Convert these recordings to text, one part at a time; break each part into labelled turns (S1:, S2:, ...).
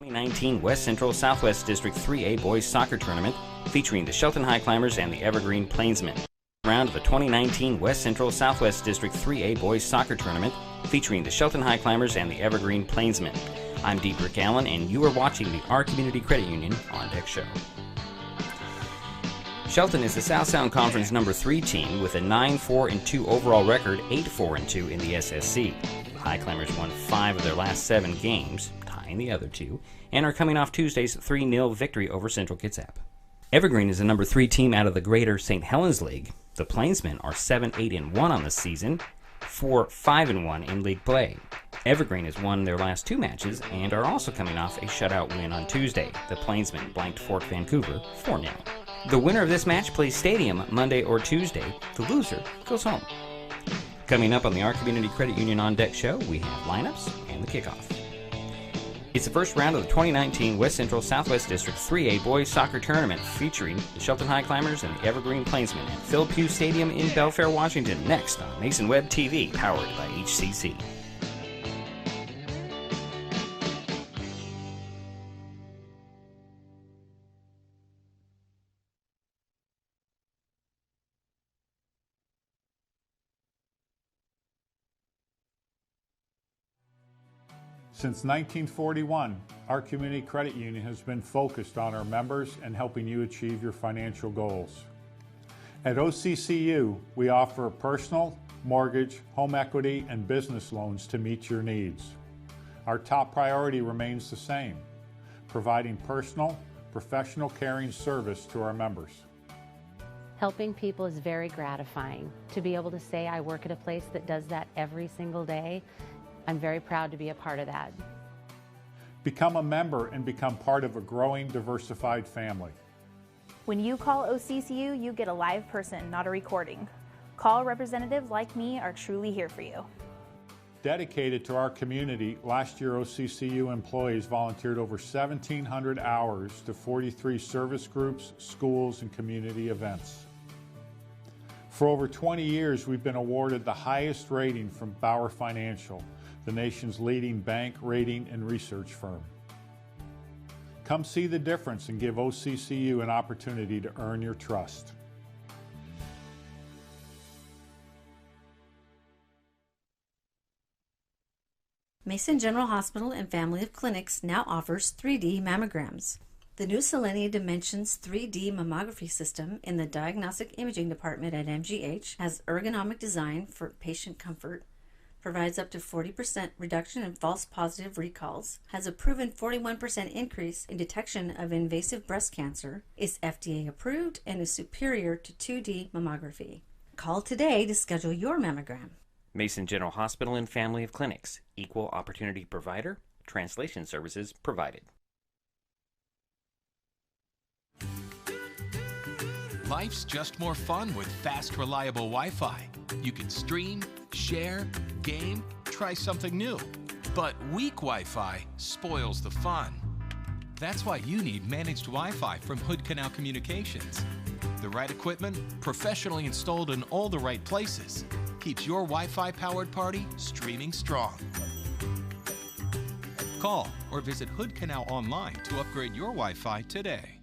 S1: 2019 West Central Southwest District 3A Boys Soccer Tournament featuring the Shelton Highclimbers and the Evergreen Plainsmen. Round of the 2019 West Central Southwest District 3A Boys Soccer Tournament featuring the Shelton Highclimbers and the Evergreen Plainsmen. I'm Dietrich Allen, and you are watching the Our Community Credit Union On Deck Show. Shelton is the South Sound Conference number 3 team with a 9-4-2 overall record, 8-4-2 in the SSC. The Highclimbers won 5 of their last 7 games, tying the other 2, and are coming off Tuesday's 3-0 victory over Central Kitsap. Evergreen is the number 3 team out of the Greater St. Helens League. The Plainsmen are 7-8-1 on the season, 4-5-1 in league play. Evergreen has won their last 2 matches and are also coming off a shutout win on Tuesday. The Plainsmen blanked Fort Vancouver 4-0. The winner of this match plays Stadium Monday or Tuesday. The loser goes home. Coming up on the Our Community Credit Union On Deck show, we have lineups and the kickoff. It's the first round of the 2019 West Central Southwest District 3A Boys Soccer Tournament featuring the Shelton Highclimbers and the Evergreen Plainsmen at Phil Pugh Stadium in Belfair, Washington, next on Mason Web TV, powered by HCC.
S2: Since 1941, our community credit union has been focused on our members and helping you achieve your financial goals. At OCCU, we offer personal, mortgage, home equity, and business loans to meet your needs. Our top priority remains the same, providing personal, professional caring service to our members.
S3: Helping people is very gratifying. To be able to say I work at a place that does that every single day, I'm very proud to be a part of that.
S2: Become a member and become part of a growing, diversified family.
S4: When you call OCCU, you get a live person, not a recording. Call representatives like me are truly here for you.
S2: Dedicated to our community, last year OCCU employees volunteered over 1,700 hours to 43 service groups, schools, and community events. For over 20 years, we've been awarded the highest rating from Bauer Financial, the nation's leading bank, rating, and research firm. Come see the difference and give OCCU an opportunity to earn your trust.
S5: Mason General Hospital and Family of Clinics now offers 3D mammograms. The new Selenia Dimensions 3D mammography system in the Diagnostic Imaging Department at MGH has ergonomic design for patient comfort, provides up to 40% reduction in false positive recalls, has a proven 41% increase in detection of invasive breast cancer, is FDA approved, and is superior to 2D mammography. Call today to schedule your mammogram.
S1: Mason General Hospital and Family of Clinics, equal opportunity provider, translation services provided.
S6: Life's just more fun with fast, reliable Wi-Fi. You can stream, share, game, try something new. But weak Wi-Fi spoils the fun. That's why you need managed Wi-Fi from Hood Canal Communications. The right equipment, professionally installed in all the right places, keeps your Wi-Fi powered party streaming strong. Call or visit Hood Canal online to upgrade your Wi-Fi today.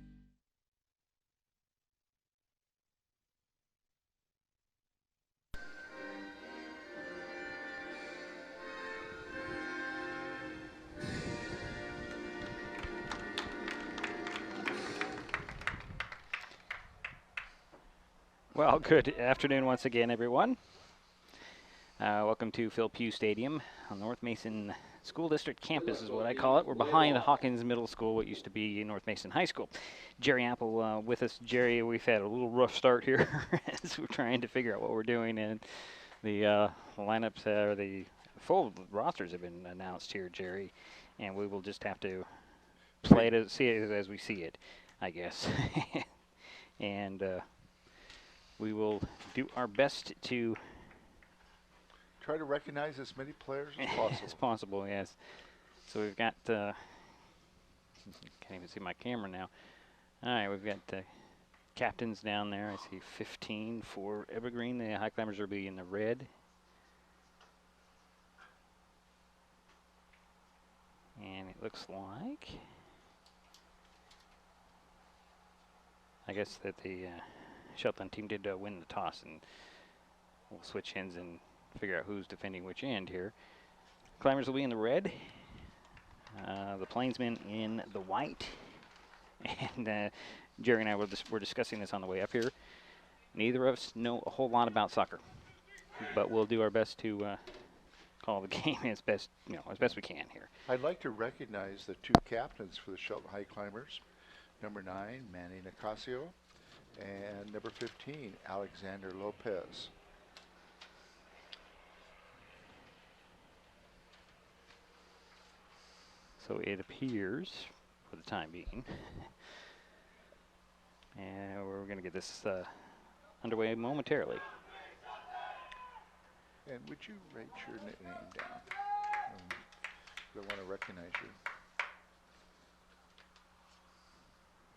S7: Well, good afternoon once again, everyone. Welcome to Phil Pugh Stadium on North Mason School District campus is what I call it. We're behind Hawkins Middle School, what used to be North Mason High School. Jerry Apple with us. Jerry, we've had a little rough start here as we're trying to figure out what we're doing, and the lineups, the full rosters have been announced here, Jerry, and we will just have to play it, see it as we see it, I guess. And we will do our best to
S8: try to recognize as many players as possible.
S7: As possible, yes. So we've got, can't even see my camera now. All right, we've got captains down there. I see 15 for Evergreen. The Highclimbers will be in the red. And looks like. I guess that the Shelton team did win the toss, and we'll switch ends and figure out who's defending which end here. Climbers will be in the red. The Plainsmen in the white. And Jerry and I were discussing this on the way up here. Neither of us know a whole lot about soccer, but we'll do our best to call the game as best we can here.
S8: I'd like to recognize the two captains for the Shelton Highclimbers. Number 9, Manny Nicasio, and number 15, Alexander Lopez.
S7: So it appears, for the time being, and we're going to get this underway momentarily.
S8: And would you write your name down? I want to recognize you.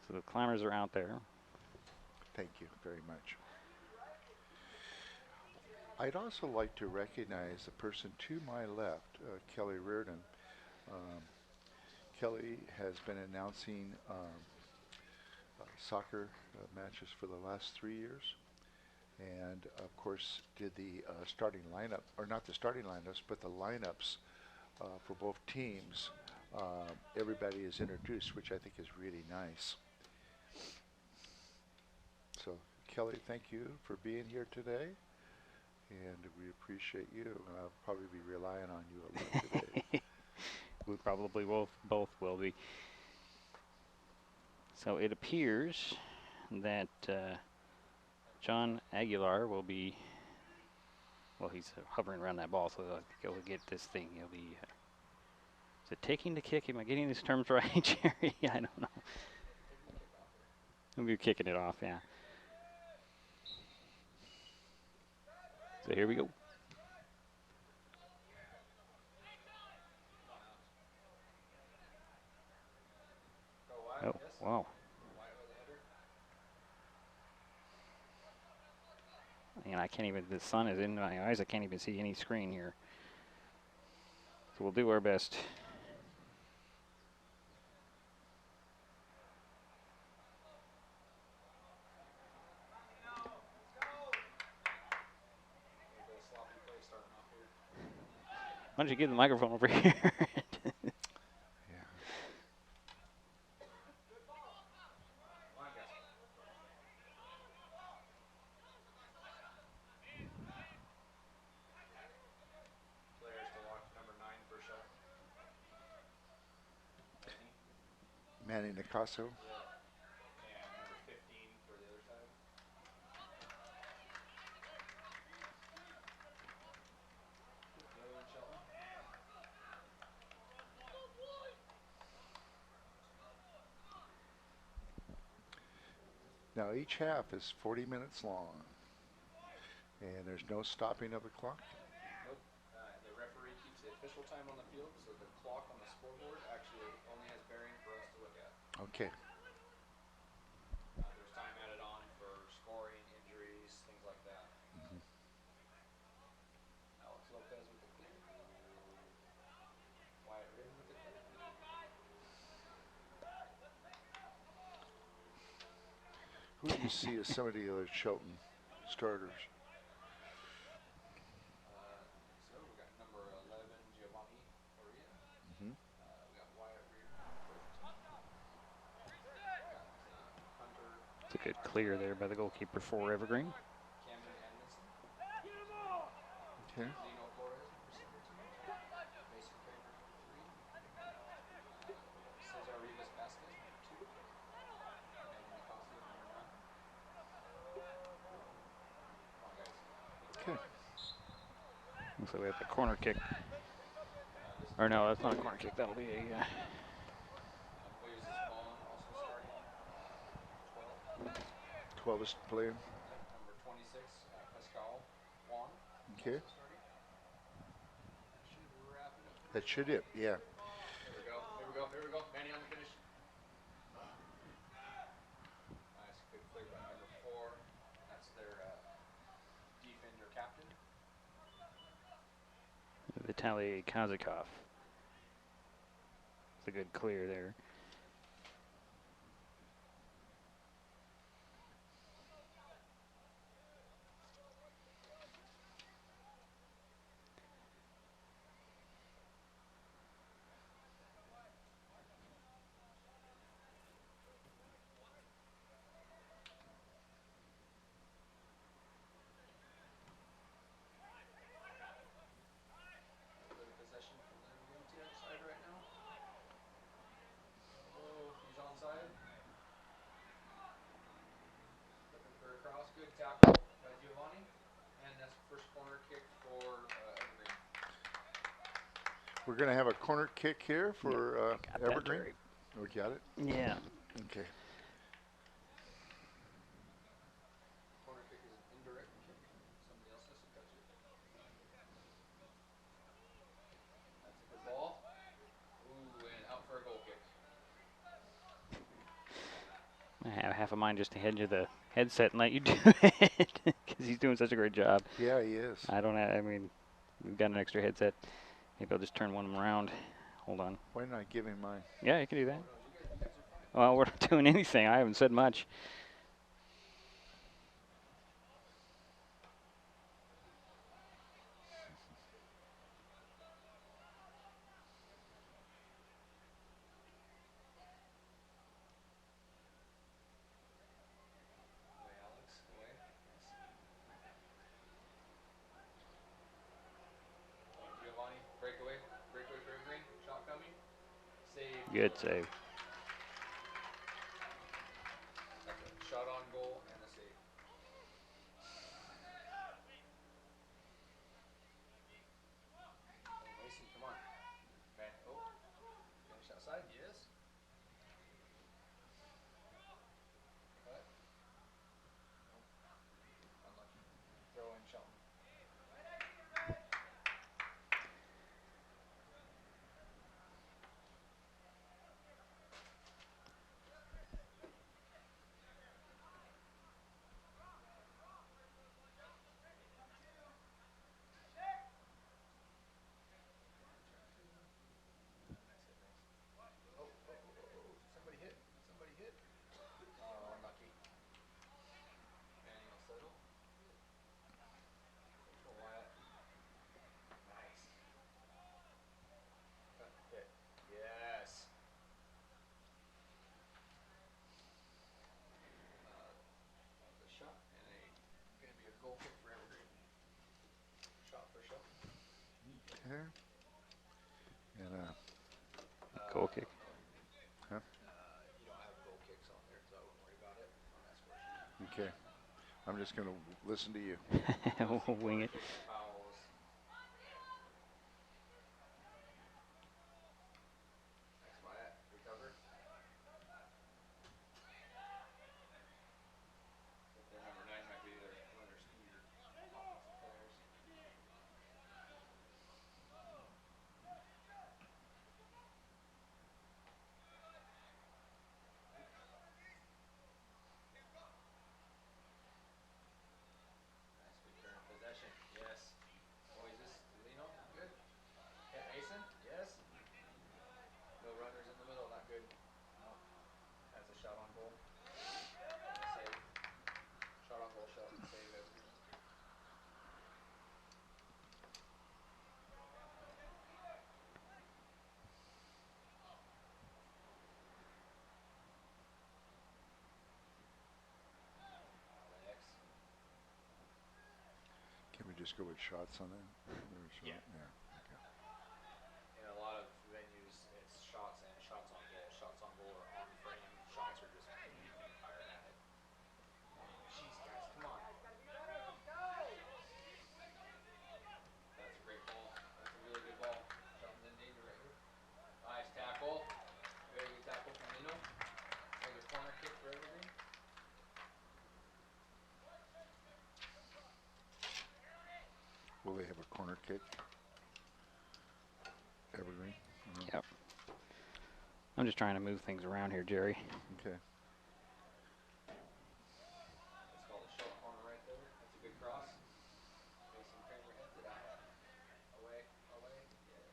S7: So the climbers are out there.
S8: Thank you very much. I'd also like to recognize the person to my left, Kelly Reardon. Kelly has been announcing soccer matches for the last 3 years, and of course did the starting lineup, or not the starting lineups, but the lineups for both teams. Everybody is introduced, which I think is really nice. So Kelly, thank you for being here today, and we appreciate you, and I'll probably be relying on you a lot today.
S7: We probably both will be. So it appears that John Aguilar will be, well, he's hovering around that ball, so he'll get this thing. He'll be, is it taking the kick? Am I getting these terms right, Jerry? I don't know. He'll be kicking it off, yeah. So here we go. Oh, wow. And I can't even, the sun is in my eyes, I can't even see any screen here. So we'll do our best. Why don't you give the microphone over here?
S8: Manny Nicasio. Now each half is 40 minutes long, and there's no stopping of the clock.
S9: Nope. The referee keeps the official time on the field, so the clock on the scoreboard actually only has bearing for us to look at.
S8: Okay.
S9: There's time added on for scoring, injuries, things like that.
S8: Mm-hmm.
S9: Alex Lopez with the clear. Wyatt Raven with the clear.
S8: Who do you see as some of the other Shelton starters?
S9: So we got number 11, Giovanni Oria.
S8: Mm-hmm.
S9: We got Wyatt Raven first team. We got Hunter.
S7: It's a good clear there by the goalkeeper for Evergreen.
S9: Camden Edmondson.
S8: Okay.
S9: Lino Flores for senior team. Mason Kramer number 3. Cesar Rivas Vasquez number 2. Manny Nicasio number 9. Come on, guys.
S8: Okay.
S7: So we have the corner kick. Or no, that's not a corner kick. That'll be a.
S9: Williams is Vaughn also starting. 12.
S8: 12 is playing.
S9: Number 26, Pascal Juan.
S8: Okay.
S9: Also starting. That should wrap it up.
S8: That should it, yeah.
S9: Here we go. Here we go. Here we go. Manny on the finish. Nice. Good clear by number 4. That's their defender captain.
S7: Vitaly Kazakov. It's a good clear there.
S9: Possession from the Evergreen side right now. Oh, he's onside. Looking for a cross. Good tackle by Giovanni. And that's first corner kick for Evergreen.
S8: We're going to have a corner kick here for Evergreen. We got it?
S7: Yeah.
S8: Okay.
S9: Corner kick is an indirect kick. Somebody else has to touch it. That's a good ball. Ooh, and out for a goal kick.
S7: I have half a mind just to head you the headset and let you do it because he's doing such a great job.
S8: Yeah, he is.
S7: I mean, we've got an extra headset. Maybe I'll just turn one of them around. Hold on.
S8: Why not give him mine?
S7: Yeah, you can do that. Well, we're not doing anything. I haven't said much.
S9: Breakaway for Evergreen. Shot coming. Save.
S7: Good save.
S9: That's a shot on goal and a save. Oh, Mason, come on. Man, oh. Finish outside, yes. Cut. Nope. Unlucky. Throw in Shelton. Somebody hit. Somebody hit. Oh, unlucky. Manning will settle. For Wyatt. Nice. Cut. Hit. Yes. That was a shot and going to be a goal kick for Evergreen. Shot for Shelton.
S8: Okay. And
S7: Goal kick.
S8: Huh?
S9: You don't have goal kicks on there, so I wouldn't worry about it on that score sheet.
S8: Okay. I'm just going to listen to you.
S7: We'll wing it.
S9: Fouls. Next Wyatt. Recover. Their number 9 might be one of their speed offensive players. Nice return of possession. Yes. Moises, Lino, good. Hit Mason, yes. No runners in the middle, not good. No. That's a shot on goal. And a save. Shot on goal, Shelton, save Evergreen. Alex.
S8: Can we just go with shots on that?
S9: Yeah.
S8: Yeah. Okay.
S9: In a lot of venues, it's shots and shots on goal. Shots on goal are on frame. Shots are just fired at it. Jeez, guys, come on. That's a great ball. That's a really good ball. Shelton's in danger right here. Nice tackle. Very good tackle from Lino. Another corner kick for Evergreen.
S8: Will they have a corner kick? Evergreen?
S7: Yep. I'm just trying to move things around here, Jerry.
S8: Okay.
S9: That's called a short corner right there. That's a good cross. Mason Kramer heads it out. Away, away, yes.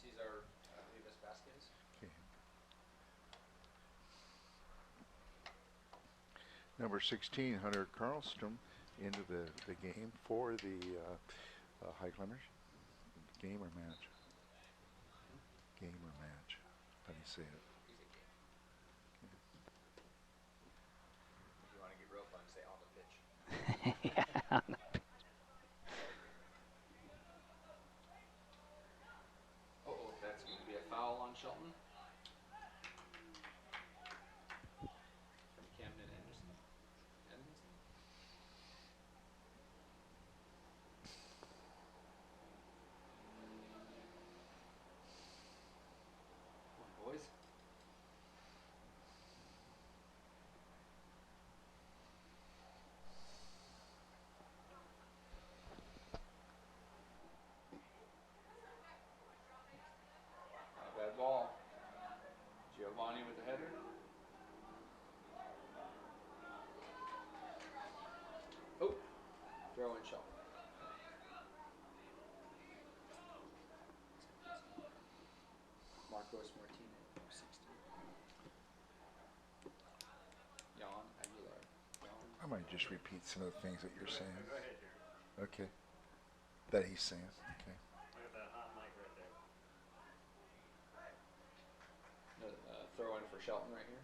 S9: He's our Levis Vasquez.
S8: Okay. Number 16, Hunter Carlstrom, into the game for the Highclimbers. Game or match? Game or match? How do you say it?
S9: If you want to get real fun, say on the pitch.
S7: Yeah.
S9: Oh, that's going to be a foul on Shelton. From Camden Anderson. Edmondson. Come on, boys. Not a bad ball. Giovanni with the header. Oh, throw in Shelton. Marcos Martinez, 16. Jan Aguilar.
S8: I might just repeat some of the things that you're saying. Okay. That he's saying. Okay.
S9: Throw in for Shelton right here.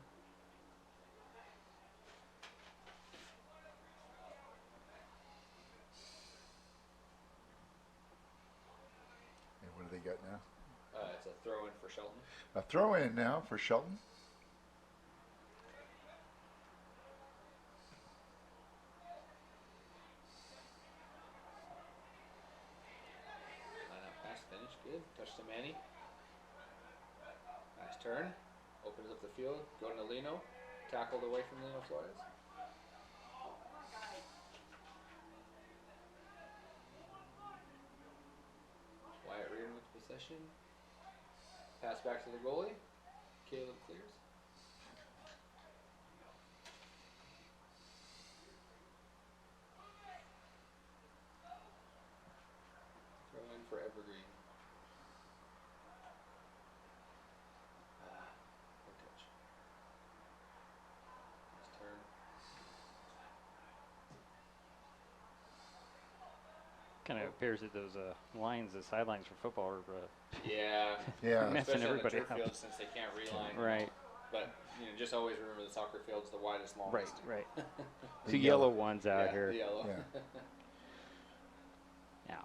S8: And what do they got now?
S9: It's a throw in for Shelton.
S8: A throw in now for Shelton.
S9: Line up pass, finish, good. Touch to Manny. Nice turn. Opens up the field. Go to Lino. Tackled away from Lino Flores. Wyatt Reardon with possession. Pass back to the goalie. Caleb clears. Throw in for Evergreen. No touch. Nice turn.
S7: Kind of appears that those lines, the sidelines for football, are
S9: Yeah.
S8: Yeah.
S7: messing
S9: Especially on the
S7: everybody
S9: turf
S7: up.
S9: field since they can't reline.
S7: Right,
S9: But just always remember the soccer field's the widest, longest.
S7: right.
S8: The
S7: Two
S8: yellow.
S7: yellow ones out
S9: Yeah,
S7: here.
S9: the yellow.
S8: Yeah.
S7: Yeah.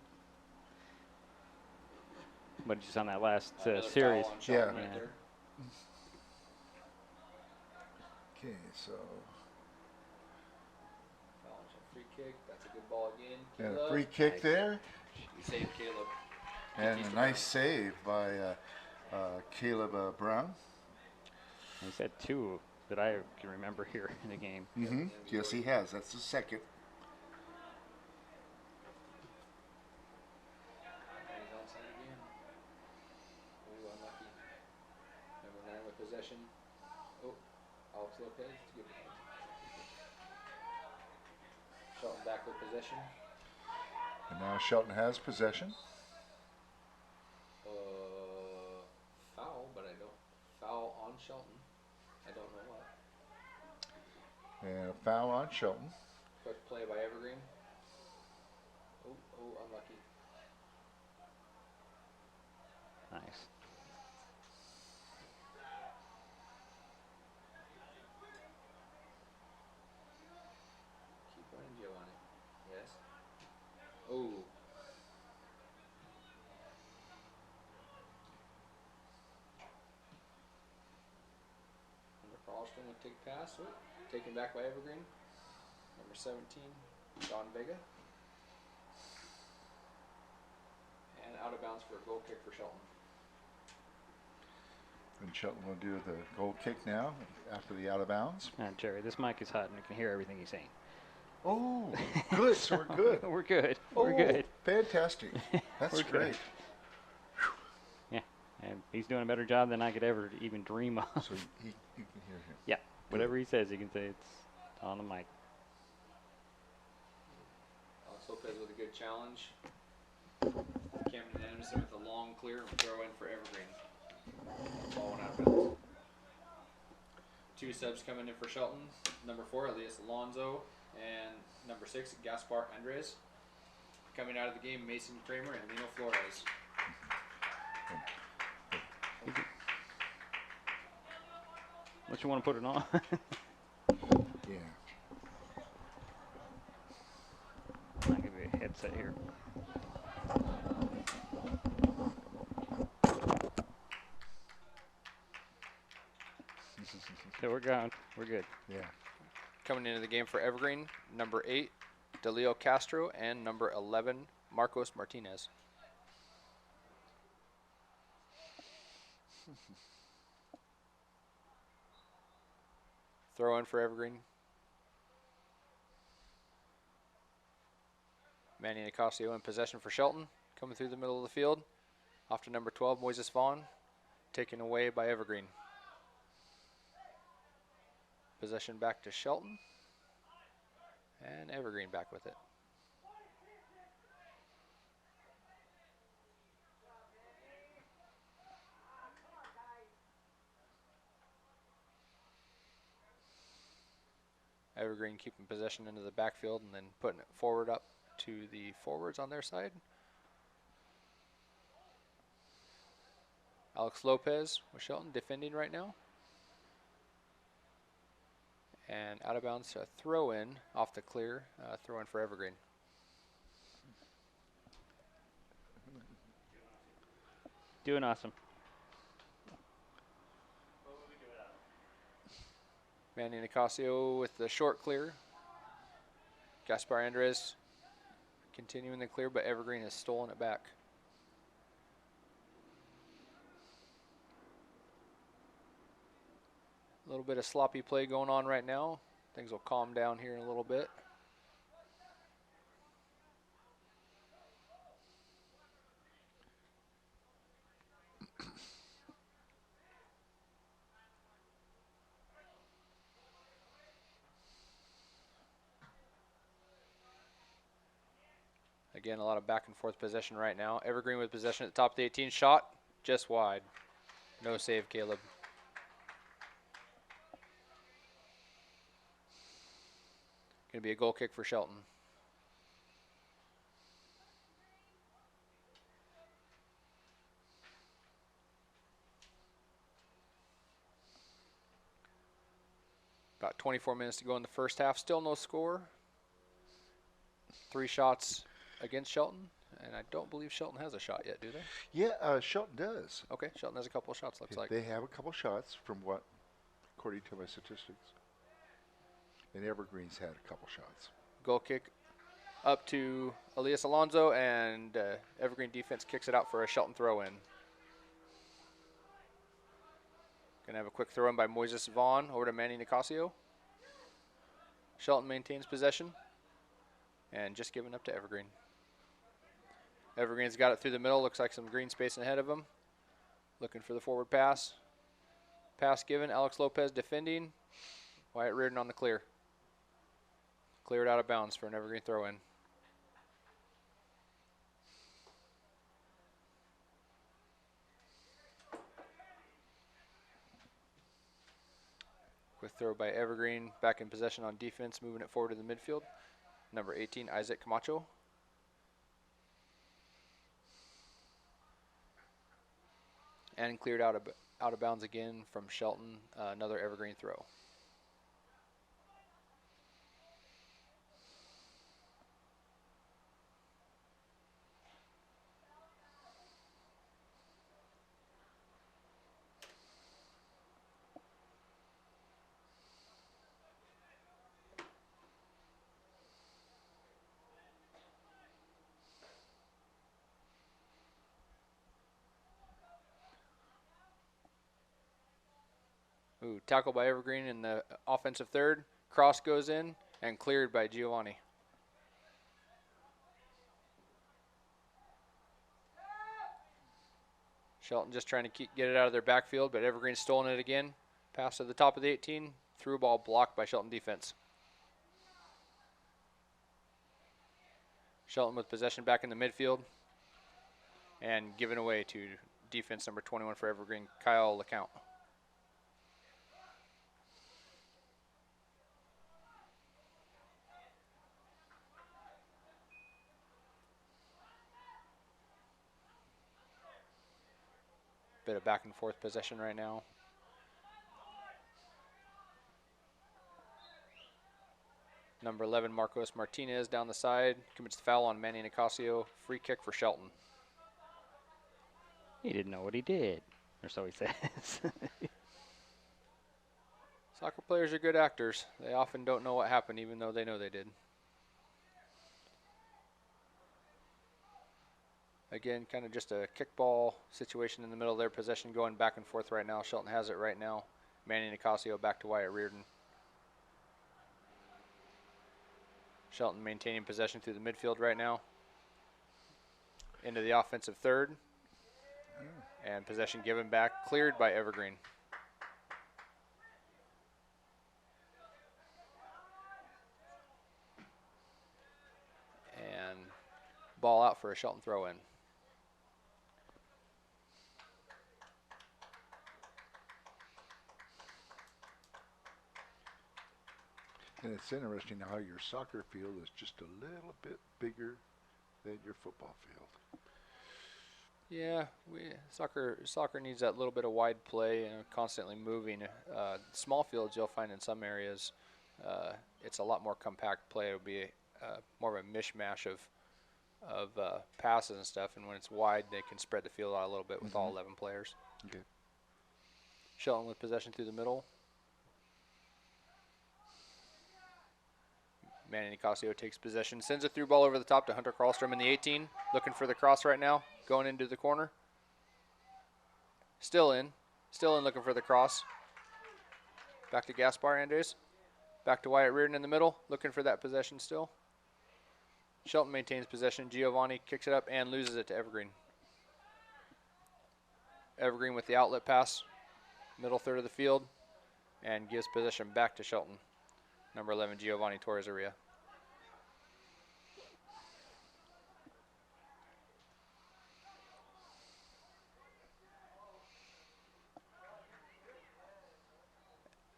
S7: But just on that last
S9: Another
S7: series.
S9: foul on Shelton
S8: Yeah.
S9: right there.
S8: Okay, so.
S9: Foul on Shelton. Free kick. That's a good ball again.
S8: And a
S9: Caleb.
S8: free kick
S7: Nice.
S8: there.
S9: You saved Caleb.
S8: And
S9: Keeps
S8: a
S9: the
S8: nice
S9: bounce.
S8: save by Caleb Brown.
S7: He said two that I can remember here in the game.
S8: Mm-hmm. Yes, he has. That's the second.
S9: And he's onside again. Oh, unlucky. Number 9 with possession. Oh, Alex Lopez. It's good. Shelton back with possession.
S8: And now Shelton has possession.
S9: Foul, but I don't. Foul on Shelton. I don't know what.
S8: And a foul on Shelton.
S9: Quick play by Evergreen. Oh, unlucky.
S7: Nice.
S9: Keep running, Giovanni. Yes. Oh. Under Carlstrom with take pass. Oh, taken back by Evergreen. Number 17, Don Vega. And out of bounds for a goal kick for Shelton.
S8: And Shelton will do the goal kick now after the out of bounds.
S7: Jerry, this mic is hot and you can hear everything he's saying.
S8: Oh, good. So we're good.
S7: We're good.
S8: Oh,
S7: We're good.
S8: Fantastic. That's
S7: We're good.
S8: great.
S7: Yeah, and he's doing a better job than I could ever even dream of.
S8: So you can hear him.
S7: Yeah, whatever he says, you can say it's on the mic.
S9: Alex Lopez with a good challenge. Cameron Anderson with a long long clear and throw in for Evergreen. Ball went out of bounds. 2 subs coming in for Shelton. Number 4, Elias Alonso, and number 6, Gaspar Andres. Coming out of the game, Mason Kramer and Lino Flores.
S7: What you want to put it on?
S8: Yeah.
S7: I'll give you a headset here. So we're going. We're good.
S8: Yeah.
S9: Coming into the game for Evergreen, number 8, Delio Castro, and number 11, Marcos Martinez. Throw in for Evergreen. Manny Nicasio in possession for Shelton. Coming through the middle of the field. Off to number 12, Moises Vaughn. Taken away by Evergreen. Possession back to Shelton. And Evergreen back with it. Evergreen keeping possession into the backfield and then putting it forward up to the forwards on their side. Alex Lopez with Shelton defending right now. And out of bounds to throw in off the clear, throw in for Evergreen.
S7: Doing awesome.
S9: Manny Nicasio with the short clear. Gaspar Andres continuing the clear, but Evergreen has stolen it back. A little bit of sloppy play going on right now. Things will calm down here in a little bit. Again, a lot of back and forth possession right now. Evergreen with possession at the top of the 18. Shot just wide. No save, Caleb. Going to be a goal kick for Shelton. About 24 minutes to go in the first half. Still no score. 3 shots against Shelton, and I don't believe Shelton has a shot yet, do they?
S8: Yeah, Shelton does.
S9: Okay, Shelton has a couple of shots, looks like.
S8: They have a couple shots from what, according to my statistics. And Evergreen's had a couple shots.
S9: Goal kick up to Elias Alonso, and Evergreen defense kicks it out for a Shelton throw-in. Gonna have a quick throw-in by Moises Vaughn over to Manny Nicasio. Shelton maintains possession, and just giving up to Evergreen. Evergreen's got it through the middle. Looks like some green space ahead of him. Looking for the forward pass. Pass given. Alex Lopez defending. Wyatt Reardon on the clear. Cleared out of bounds for an Evergreen throw-in. Quick throw by Evergreen. Back in possession on defense. Moving it forward to the midfield. Number 18, Isaac Camacho. And cleared out of bounds again from Shelton. Another Evergreen throw. Ooh, tackle by Evergreen in the offensive third. Cross goes in and cleared by Giovanni. Shelton just trying to get it out of their backfield, but Evergreen's stolen it again. Pass to the top of the 18. Through ball blocked by Shelton defense. Shelton with possession back in the midfield.
S10: And given away to defense number 21 for Evergreen, Kyle LeCount. Bit of back and forth possession right now. Number 11, Marcos Martinez down the side, commits the foul on Manny Nicasio. Free kick for Shelton.
S7: He didn't know what he did, or so he says.
S10: Soccer players are good actors. They often don't know what happened, even though they know they did. Again, kind of just a kickball situation in the middle of their possession, going back and forth right now. Shelton has it right now. Manny Nicasio back to Wyatt Reardon. Shelton maintaining possession through the midfield right now. Into the offensive third. And possession given back, cleared by Evergreen. And ball out for a Shelton throw-in.
S8: And it's interesting how your soccer field is just a little bit bigger than your football field.
S10: Yeah, soccer needs that little bit of wide play and constantly moving. Small fields you'll find in some areas, it's a lot more compact play. It'll be more of a mishmash of passes and stuff. And when it's wide, they can spread the field out a little bit with all 11 players.
S8: Okay.
S10: Shelton with possession through the middle. Manny Nicasio takes possession, sends a through ball over the top to Hunter Karlstrom in the 18. Looking for the cross right now, going into the corner. Still in looking for the cross. Back to Gaspar Andres. Back to Wyatt Reardon in the middle, looking for that possession still. Shelton maintains possession. Giovanni kicks it up and loses it to Evergreen. Evergreen with the outlet pass, middle third of the field, and gives possession back to Shelton. Number 11, Giovanni Torres-Aria.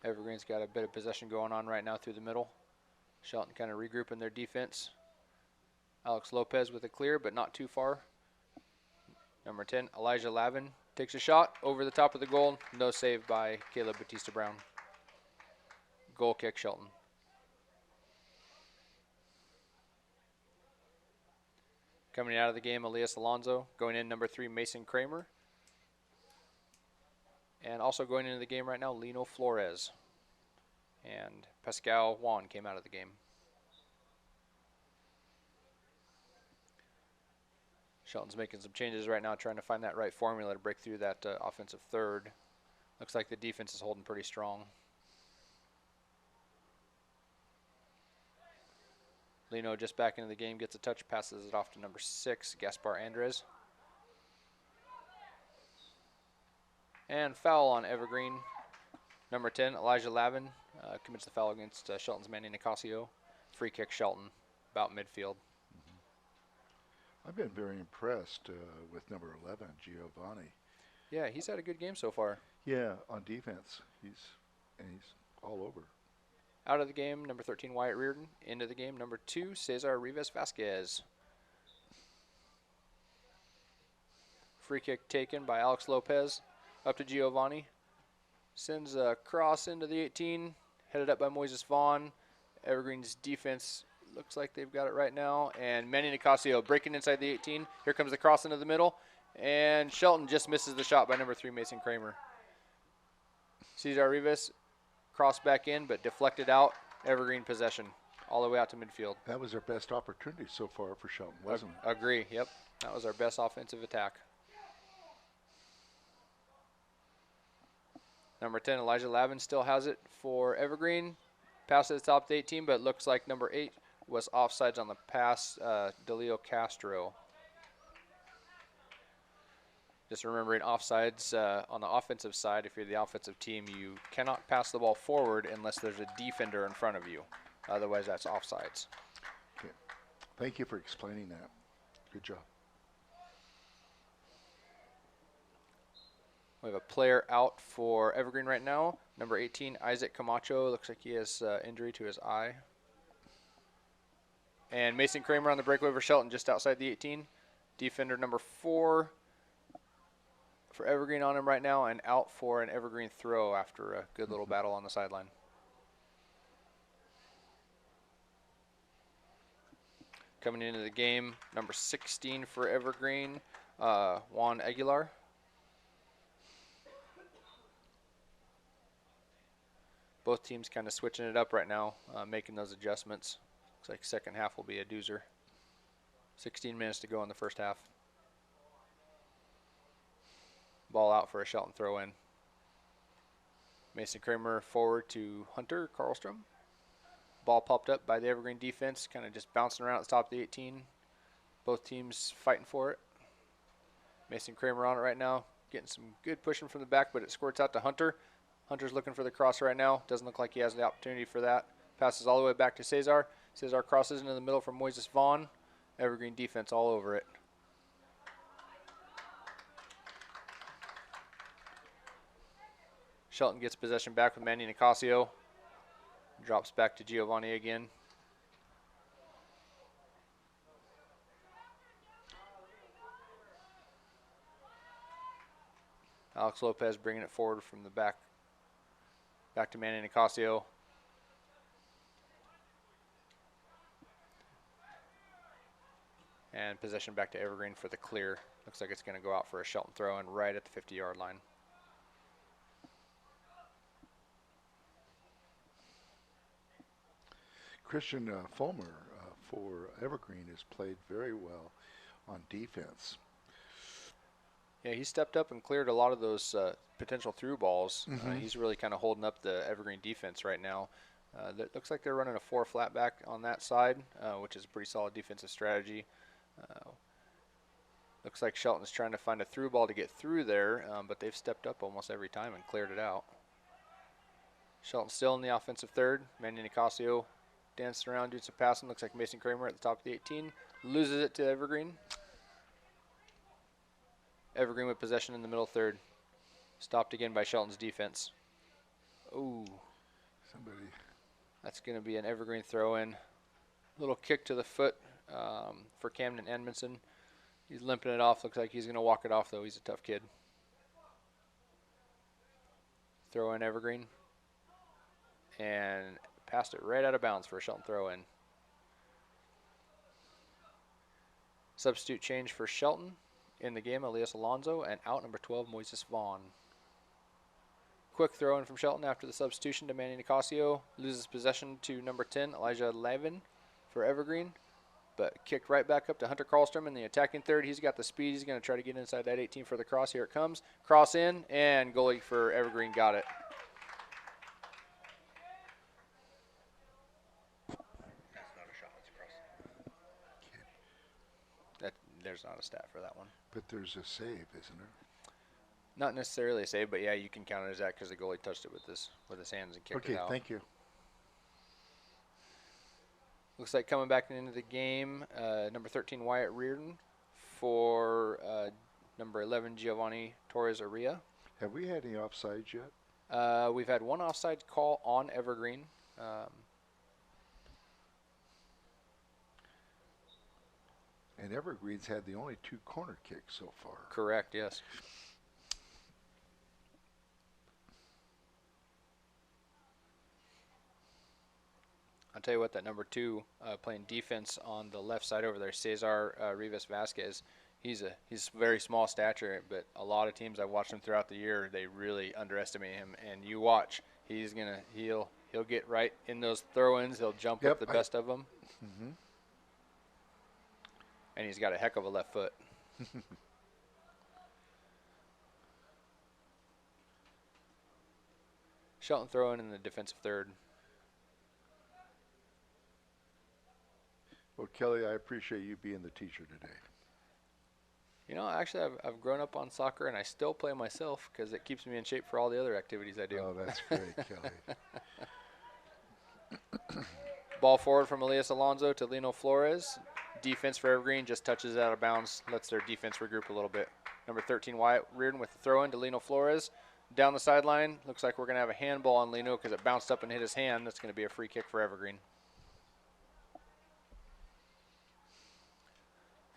S10: Evergreen's got a bit of possession going on right now through the middle. Shelton kind of regrouping their defense. Alex Lopez with a clear, but not too far. Number 10, Elijah Lavin takes a shot over the top of the goal. No save by Caleb Batista Brown. Goal kick, Shelton. Coming out of the game, Elias Alonso. Going in, number 3, Mason Kramer. And also going into the game right now, Lino Flores. And Pascal Juan came out of the game. Shelton's making some changes right now, trying to find that right formula to break through that offensive third. Looks like the defense is holding pretty strong. Lino just back into the game, gets a touch, passes it off to number 6, Gaspar Andres. And foul on Evergreen. Number 10, Elijah Lavin, commits the foul against Shelton's Manny Nicasio. Free kick, Shelton, about midfield.
S8: I've been very impressed with number 11, Giovanni.
S10: Yeah, he's had a good game so far.
S8: Yeah, on defense, he's all over.
S10: Out of the game, number 13, Wyatt Reardon. Into the game, number 2, Cesar Rivas Vasquez. Free kick taken by Alex Lopez. Up to Giovanni. Sends a cross into the 18. Headed up by Moises Vaughn. Evergreen's defense looks like they've got it right now. And Manny Nicasio breaking inside the 18. Here comes the cross into the middle. And Shelton just misses the shot by number 3, Mason Kramer. Cesar Rivas cross back in, but deflected out. Evergreen possession all the way out to midfield.
S8: That was their best opportunity so far for Shelton, wasn't it?
S10: Agree, yep. That was our best offensive attack. Number 10, Elijah Lavin still has it for Evergreen. Pass at the top of the 18, but it looks like number 8 was offsides on the pass, Delio Castro. Just remembering offsides on the offensive side, if you're the offensive team, you cannot pass the ball forward unless there's a defender in front of you. Otherwise, that's offsides.
S8: Okay. Thank you for explaining that. Good job.
S10: We have a player out for Evergreen right now. Number 18, Isaac Camacho. Looks like he has injury to his eye. And Mason Kramer on the breakaway for Shelton, just outside the 18. Defender number 4 for Evergreen on him right now, and out for an Evergreen throw after a good little battle on the sideline. Coming into the game, number 16 for Evergreen, Juan Aguilar. Both teams kind of switching it up right now, making those adjustments. Looks like second half will be a doozer. 16 minutes to go in the first half. Ball out for a Shelton throw-in. Mason Kramer forward to Hunter Karlstrom. Ball popped up by the Evergreen defense, kind of just bouncing around at the top of the 18. Both teams fighting for it. Mason Kramer on it right now, getting some good pushing from the back, but it squirts out to Hunter. Hunter's looking for the cross right now. Doesn't look like he has the opportunity for that. Passes all the way back to Cesar. Cesar crosses into the middle for Moises Vaughn. Evergreen defense all over it. Shelton gets possession back with Manny Nicasio. Drops back to Giovanni again. Alex Lopez bringing it forward from the back. Back to Manny Nicasio. And possession back to Evergreen for the clear. Looks like it's going to go out for a Shelton throw-in right at the 50-yard line.
S8: Christian Fulmer for Evergreen has played very well on defense.
S10: Yeah, he stepped up and cleared a lot of those potential through balls. He's really kind of holding up the Evergreen defense right now. That looks like they're running a 4 flat back on that side, which is a pretty solid defensive strategy. Looks like Shelton's trying to find a through ball to get through there, but they've stepped up almost every time and cleared it out. Shelton still in the offensive third. Manny Nicasio dancing around, doing some passing. Looks like Mason Kramer at the top of the 18. Loses it to Evergreen. Evergreen with possession in the middle third. Stopped again by Shelton's defense. Ooh.
S8: Somebody.
S10: That's going to be an Evergreen throw-in. Little kick to the foot for Camden Edmondson. He's limping it off. Looks like he's going to walk it off, though. He's a tough kid. Throw in Evergreen. And passed it right out of bounds for a Shelton throw-in. Substitute change for Shelton. In the game, Elias Alonso, and out number 12, Moises Vaughn. Quick throw-in from Shelton after the substitution to Manny Nicasio. Loses possession to number 10, Elijah Levin for Evergreen. But kicked right back up to Hunter Karlstrom in the attacking third. He's got the speed. He's going to try to get inside that 18 for the cross. Here it comes. Cross in, and goalie for Evergreen got it.
S9: That's not a shot. It's a cross.
S10: There's not a stat for that one.
S8: But there's a save, isn't there?
S10: Not necessarily a save, but yeah, you can count it as that because the goalie touched it with his hands and kicked it out.
S8: Okay, thank you.
S10: Looks like coming back into the game, number 13, Wyatt Reardon, for number 11, Giovanni Torres-Aria.
S8: Have we had any offsides yet?
S10: We've had one offside call on Evergreen.
S8: And Evergreen's had the only 2 corner kicks so far.
S10: Correct, yes. I'll tell you what, that number 2 playing defense on the left side over there, Cesar Rivas Vasquez, he's very small stature, but a lot of teams I've watched him throughout the year, they really underestimate him. And you watch, he'll get right in those throw-ins. He'll jump up the best of them.
S8: Mm-hmm.
S10: And he's got a heck of a left foot. Shelton throwing in the defensive third.
S8: Well, Kelly, I appreciate you being the teacher today.
S10: You know, actually, I've grown up on soccer, and I still play myself because it keeps me in shape for all the other activities I do.
S8: Oh, that's great, Kelly.
S10: Ball forward from Elias Alonso to Lino Flores. defense for Evergreen just touches it out of bounds, lets their defense regroup a little bit. Number 13, Wyatt Reardon with the throw-in to Lino Flores. Down the sideline, looks like we're going to have a handball on Lino because it bounced up and hit his hand. That's going to be a free kick for Evergreen.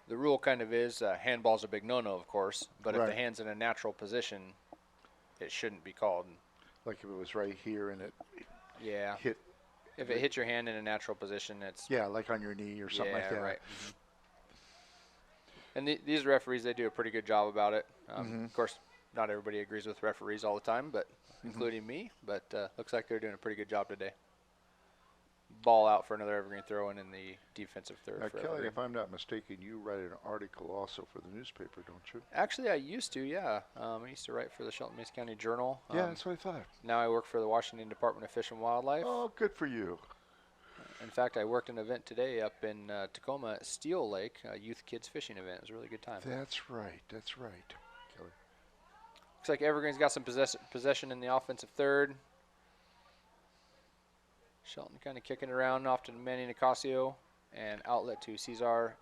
S10: The rule kind of is handball's a big no-no, of course, but if the hand's in a natural position, it shouldn't be called.
S8: Like if it was right here and it hit.
S10: If it hits your hand in a natural position, it's...
S8: Yeah, like on your knee or something like that.
S10: Right. And these referees, they do a pretty good job about it. Of course, not everybody agrees with referees all the time, but including me. But looks like they're doing a pretty good job today. Ball out for another Evergreen throw-in in the defensive third.
S8: Now,
S10: for
S8: Kelly,
S10: Evergreen.
S8: if I'm not mistaken, you write an article also for the newspaper, don't you?
S10: Actually, I used to, yeah. I used to write for the Shelton Mesa County Journal.
S8: Yeah, that's what I thought.
S10: Now I work for the Washington Department of Fish and Wildlife.
S8: Oh, good for you.
S10: In fact, I worked an event today up in Tacoma at Steel Lake, a youth kids fishing event. It was a really good time.
S8: That's right, Kelly.
S10: Looks like Evergreen's got some possession in the offensive third. Shelton kind of kicking around off to Manny Nicasio and outlet to Cesar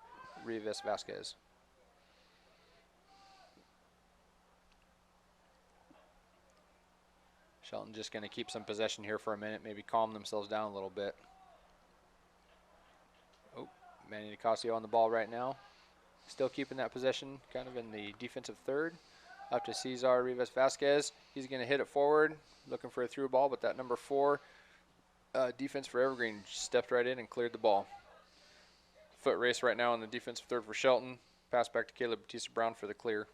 S10: Rivas Vasquez. Shelton just going to keep some possession here for a minute, maybe calm themselves down a little bit. Oh, Manny Nicasio on the ball right now. Still keeping that possession kind of in the defensive third. Up to Cesar Rivas Vasquez. He's going to hit it forward, looking for a through ball, but that number 4 defense for Evergreen stepped right in and cleared the ball. Foot race right now in the defensive third for Shelton. Pass back to Caleb Batista-Brown for the clear.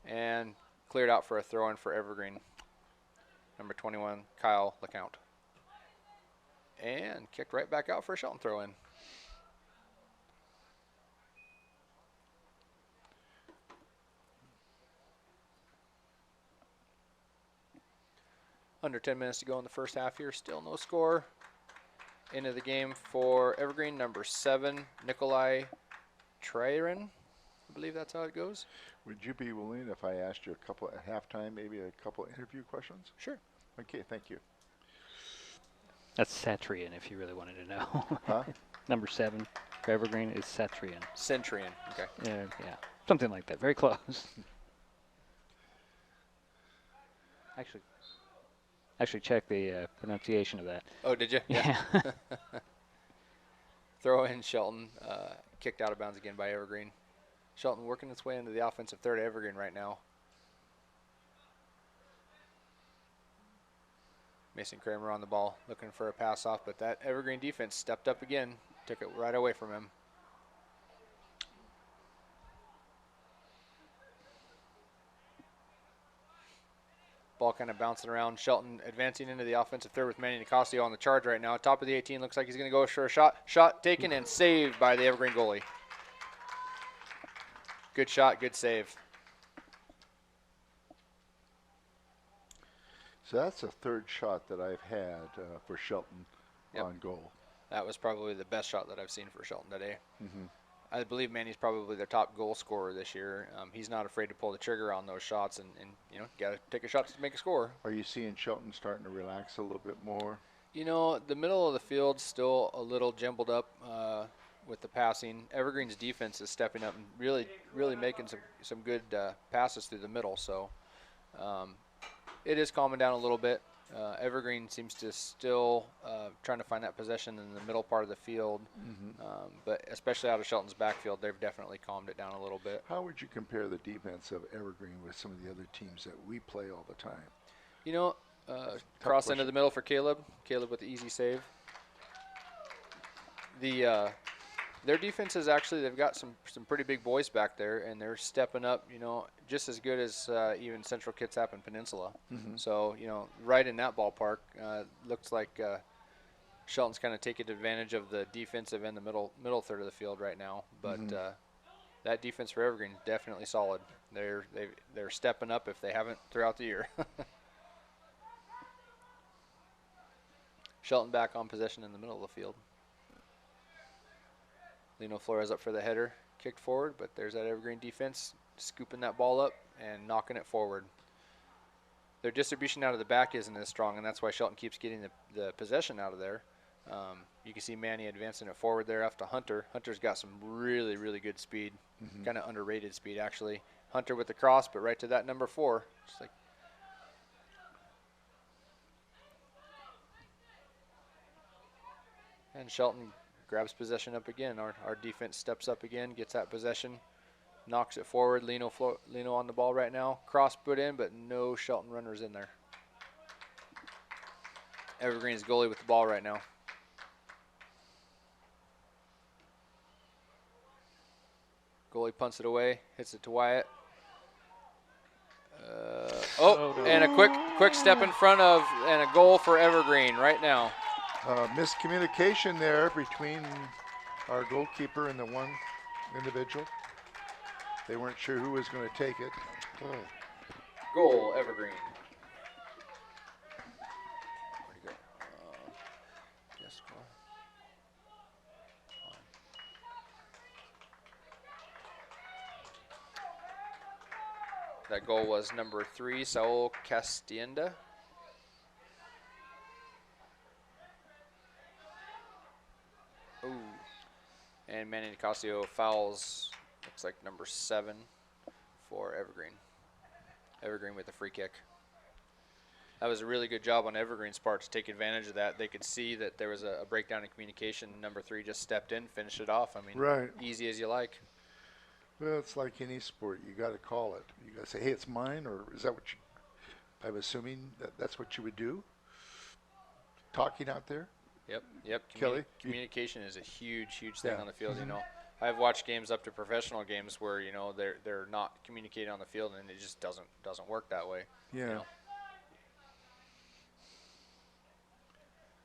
S10: And cleared out for a throw-in for Evergreen. Number 21, Kyle LeCount. And kicked right back out for a Shelton throw-in. Under 10 minutes to go in the first half here. Still no score. Into the game for Evergreen, number 7, Nikolai Trairin. I believe that's how it goes.
S8: Would you be willing if I asked you a couple at halftime, maybe a couple interview questions?
S10: Sure.
S8: Okay, thank you.
S7: That's Satrian, if you really wanted to know.
S8: Huh?
S7: Number 7 for Evergreen is Satrian.
S10: Centrian. Okay.
S7: Yeah, something like that. Very close. Actually check the pronunciation of that.
S10: Oh, did you?
S7: Yeah.
S10: Throw in Shelton. Kicked out of bounds again by Evergreen. Shelton working its way into the offensive third of Evergreen right now. Mason Kramer on the ball, looking for a pass off, but that Evergreen defense stepped up again, took it right away from him. Ball kind of bouncing around. Shelton advancing into the offensive third with Manny Nicasio on the charge right now. Top of the 18, looks like he's going to go for a shot. Shot taken and saved by the Evergreen goalie. Good shot, good save.
S8: So that's the third shot that I've had for Shelton on goal.
S10: That was probably the best shot that I've seen for Shelton today. I believe Manny's probably their top goal scorer this year. He's not afraid to pull the trigger on those shots, and you know, got to take a shot to make a score.
S8: Are you seeing Shelton starting to relax a little bit more?
S10: You know, the middle of the field's still a little jumbled up with the passing. Evergreen's defense is stepping up and really making some good passes through the middle. So it is calming down a little bit. Evergreen seems to still trying to find that possession in the middle part of the field, but especially out of Shelton's backfield, they've definitely calmed it down a little bit.
S8: How would you compare the defense of Evergreen with some of the other teams that we play all the time?
S10: You know, cross into the middle for Caleb. Caleb with the easy save. Their defense is actually, they've got some pretty big boys back there, and they're stepping up, you know, just as good as even Central Kitsap and Peninsula. So, you know, right in that ballpark, looks like Shelton's kind of taking advantage of the defensive and the middle third of the field right now. But that defense for Evergreen is definitely solid. They're stepping up if they haven't throughout the year. Shelton back on possession in the middle of the field. Lino Flores up for the header, kicked forward, but there's that Evergreen defense scooping that ball up and knocking it forward. Their distribution out of the back isn't as strong, and that's why Shelton keeps getting the possession out of there. You can see Manny advancing it forward there after Hunter. Hunter's got some really, really good speed, kind of underrated speed, actually. Hunter with the cross, but right to that number 4. Just like and Shelton grabs possession up again. Our defense steps up again, gets that possession, knocks it forward. Lino on the ball right now. Cross put in, but no Shelton runners in there. Evergreen's goalie with the ball right now. Goalie punts it away, hits it to Wyatt. And a quick step in front of, and a goal for Evergreen right now.
S8: Miscommunication there between our goalkeeper and the one individual. They weren't sure who was going to take it.
S10: Goal, Evergreen. Where'd he go? Yes, goal. That goal was number 3, Saul Castienda. Ooh. And Manny Nicasio fouls, looks like number 7 for Evergreen. Evergreen with a free kick. That was a really good job on Evergreen's part to take advantage of that. They could see that there was a breakdown in communication. Number 3 just stepped in, finished it off. I mean, easy as you like.
S8: Well, it's like any sport. You got to call it. You got to say, hey, it's mine, or is that what you, I'm assuming that's what you would do? Talking out there?
S10: Yep.
S8: Kelly?
S10: Communication is a huge thing on the field, you know. I've watched games up to professional games where, you know, they're not communicating on the field, and it just doesn't work that way.
S8: Yeah.
S10: You know?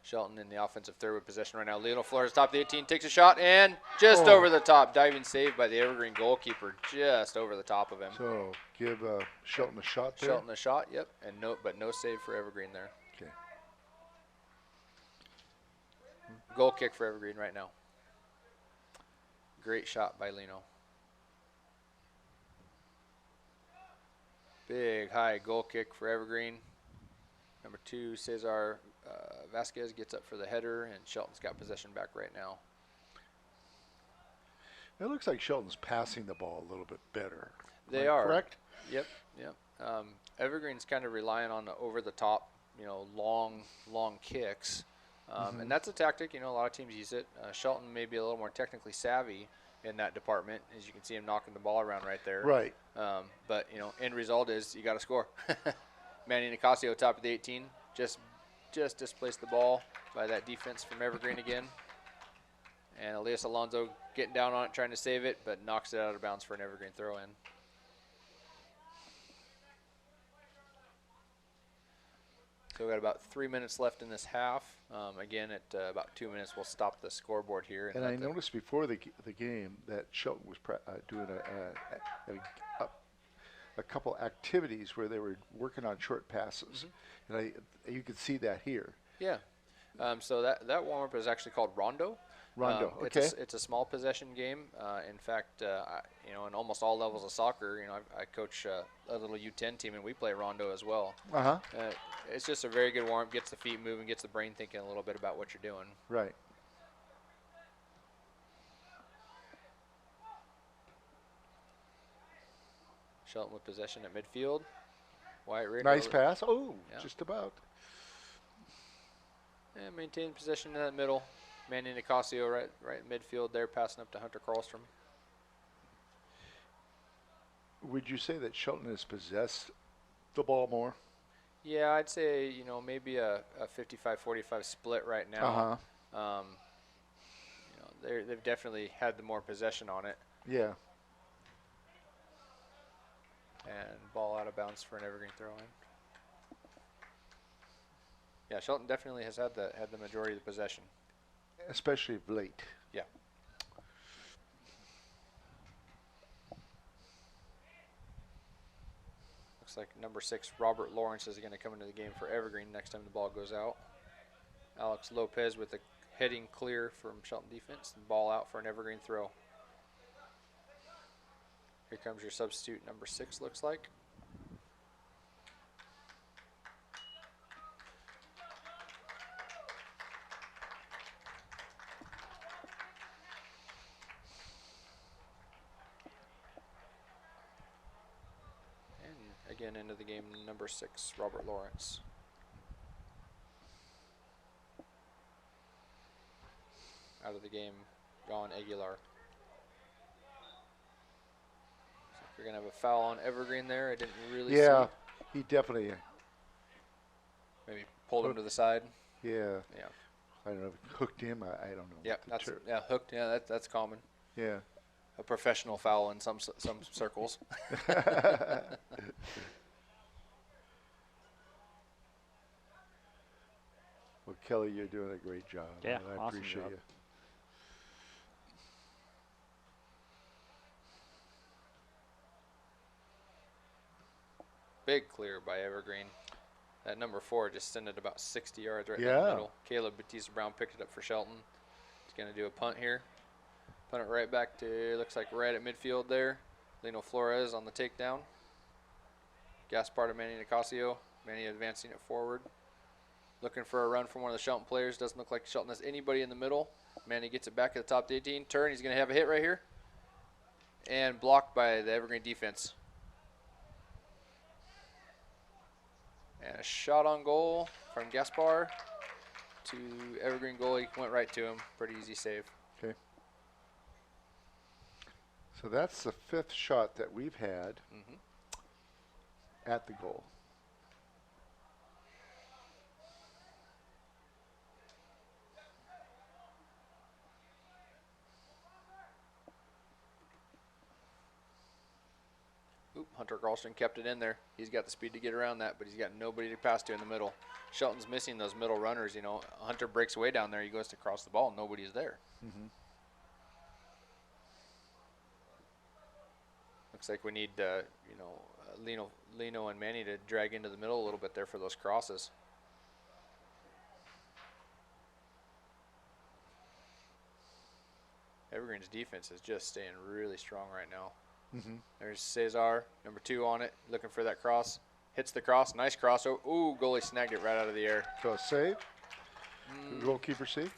S10: Shelton in the offensive third with possession right now. Lionel Flores, top of the 18, takes a shot, and just over the top. Diving save by the Evergreen goalkeeper, just over the top of him.
S8: So give Shelton a shot there?
S10: Shelton a shot, yep. And no save for Evergreen there.
S8: Okay.
S10: Goal kick for Evergreen right now. Great shot by Lino. Big high goal kick for Evergreen. Number 2, Cesar Vasquez gets up for the header, and Shelton's got possession back right now.
S8: It looks like Shelton's passing the ball a little bit better.
S10: They are.
S8: Correct?
S10: Yep. Evergreen's kind of relying on the over-the-top, you know, long kicks. And that's a tactic, you know, a lot of teams use it. Shelton may be a little more technically savvy in that department, as you can see him knocking the ball around right there.
S8: Right.
S10: But, you know, end result is you got to score. Manny Nicasio, top of the 18, just displaced the ball by that defense from Evergreen again. And Elias Alonso getting down on it, trying to save it, but knocks it out of bounds for an Evergreen throw-in. So we've got about 3 minutes left in this half. Again, at about 2 minutes, we'll stop the scoreboard here.
S8: And I noticed before the game that Shelton was doing a couple activities where they were working on short passes. And you could see that here.
S10: Yeah. So that warm-up is actually called Rondo.
S8: Rondo, okay.
S10: It's a small possession game. In fact, you know, in almost all levels of soccer, you know, I coach a little U10 team, and we play Rondo as well. It's just a very good warm-up, gets the feet moving, gets the brain thinking a little bit about what you're doing.
S8: Right.
S10: Shelton with possession at midfield. Wyatt Rader.
S8: Nice pass. Oh, yeah. Just about.
S10: And maintain possession in that middle. Manny Nicasio right midfield there, passing up to Hunter Karlstrom.
S8: Would you say that Shelton has possessed the ball more?
S10: Yeah, I'd say, you know, maybe a 55-45 split right now. You know, they've definitely had the more possession on it.
S8: Yeah.
S10: And ball out of bounds for an Evergreen throw-in. Yeah, Shelton definitely has had the majority of the possession.
S8: Especially of late.
S10: Yeah. Looks like number 6, Robert Lawrence, is going to come into the game for Evergreen next time the ball goes out. Alex Lopez with a heading clear from Shelton defense, and ball out for an Evergreen throw. Here comes your substitute, number 6, looks like. again into the game, number 6, Robert Lawrence. Out of the game, John Aguilar. So we're going to have a foul on Evergreen there. I didn't really see.
S8: Yeah, he definitely.
S10: Maybe pulled him to the side.
S8: Yeah.
S10: Yeah.
S8: I don't know. Hooked him. I don't know.
S10: Yeah, hooked. Yeah, that's common.
S8: Yeah.
S10: A professional foul in some circles.
S8: Well, Kelly, you're doing a great job.
S7: Yeah,
S8: and I
S7: awesome
S8: appreciate
S7: job.
S8: you.
S10: Big clear by Evergreen. That number 4 just sent it about 60 yards right in
S8: Yeah.
S10: the middle. Caleb Batista-Brown picked it up for Shelton. He's going to do a punt here. Punt it right back to, looks like right at midfield there. Lino Flores on the takedown. Gaspar to Manny Nicasio. Manny advancing it forward. Looking for a run from one of the Shelton players. Doesn't look like Shelton has anybody in the middle. Manny gets it back at the top of the 18. Turn. He's going to have a hit right here. And blocked by the Evergreen defense. And a shot on goal from Gaspar to Evergreen goalie. Went right to him. Pretty easy save.
S8: Okay. So that's the 5th shot that we've had at the goal.
S10: Oop, Hunter Carlson kept it in there. He's got the speed to get around that, but he's got nobody to pass to in the middle. Shelton's missing those middle runners. You know, Hunter breaks away down there. He goes to cross the ball. Nobody's there. Looks like we need, Lino and Manny to drag into the middle a little bit there for those crosses. Evergreen's defense is just staying really strong right now. There's Cesar, number 2 on it, looking for that cross. Hits the cross, nice cross. Oh, ooh, goalie snagged it right out of the air.
S8: So a save? Goalkeeper save?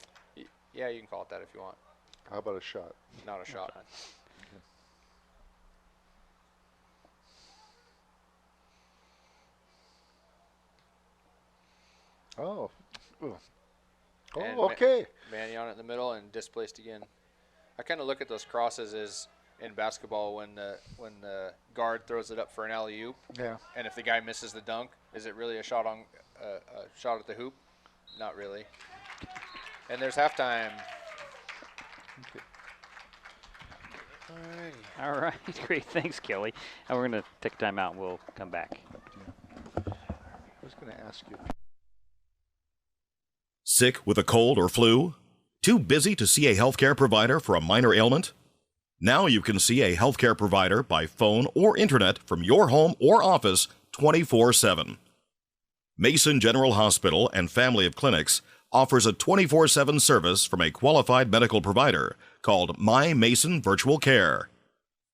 S10: Yeah, you can call it that if you want.
S8: How about a shot?
S10: Not a shot.
S8: Oh.
S10: And
S8: Okay.
S10: Manny on it in the middle and displaced again. I kind of look at those crosses as in basketball when the guard throws it up for an alley-oop.
S8: Yeah.
S10: And if the guy misses the dunk, is it really a shot on a shot at the hoop? Not really. And there's halftime.
S8: Okay.
S7: All right, great. Thanks, Kelly. And we're going to take a time out and we'll come back.
S8: I was going to ask you.
S11: Sick with a cold or flu? Too busy to see a healthcare provider for a minor ailment? Now you can see a healthcare provider by phone or internet from your home or office 24/7. Mason General Hospital and Family of Clinics offers a 24/7 service from a qualified medical provider called My Mason Virtual Care.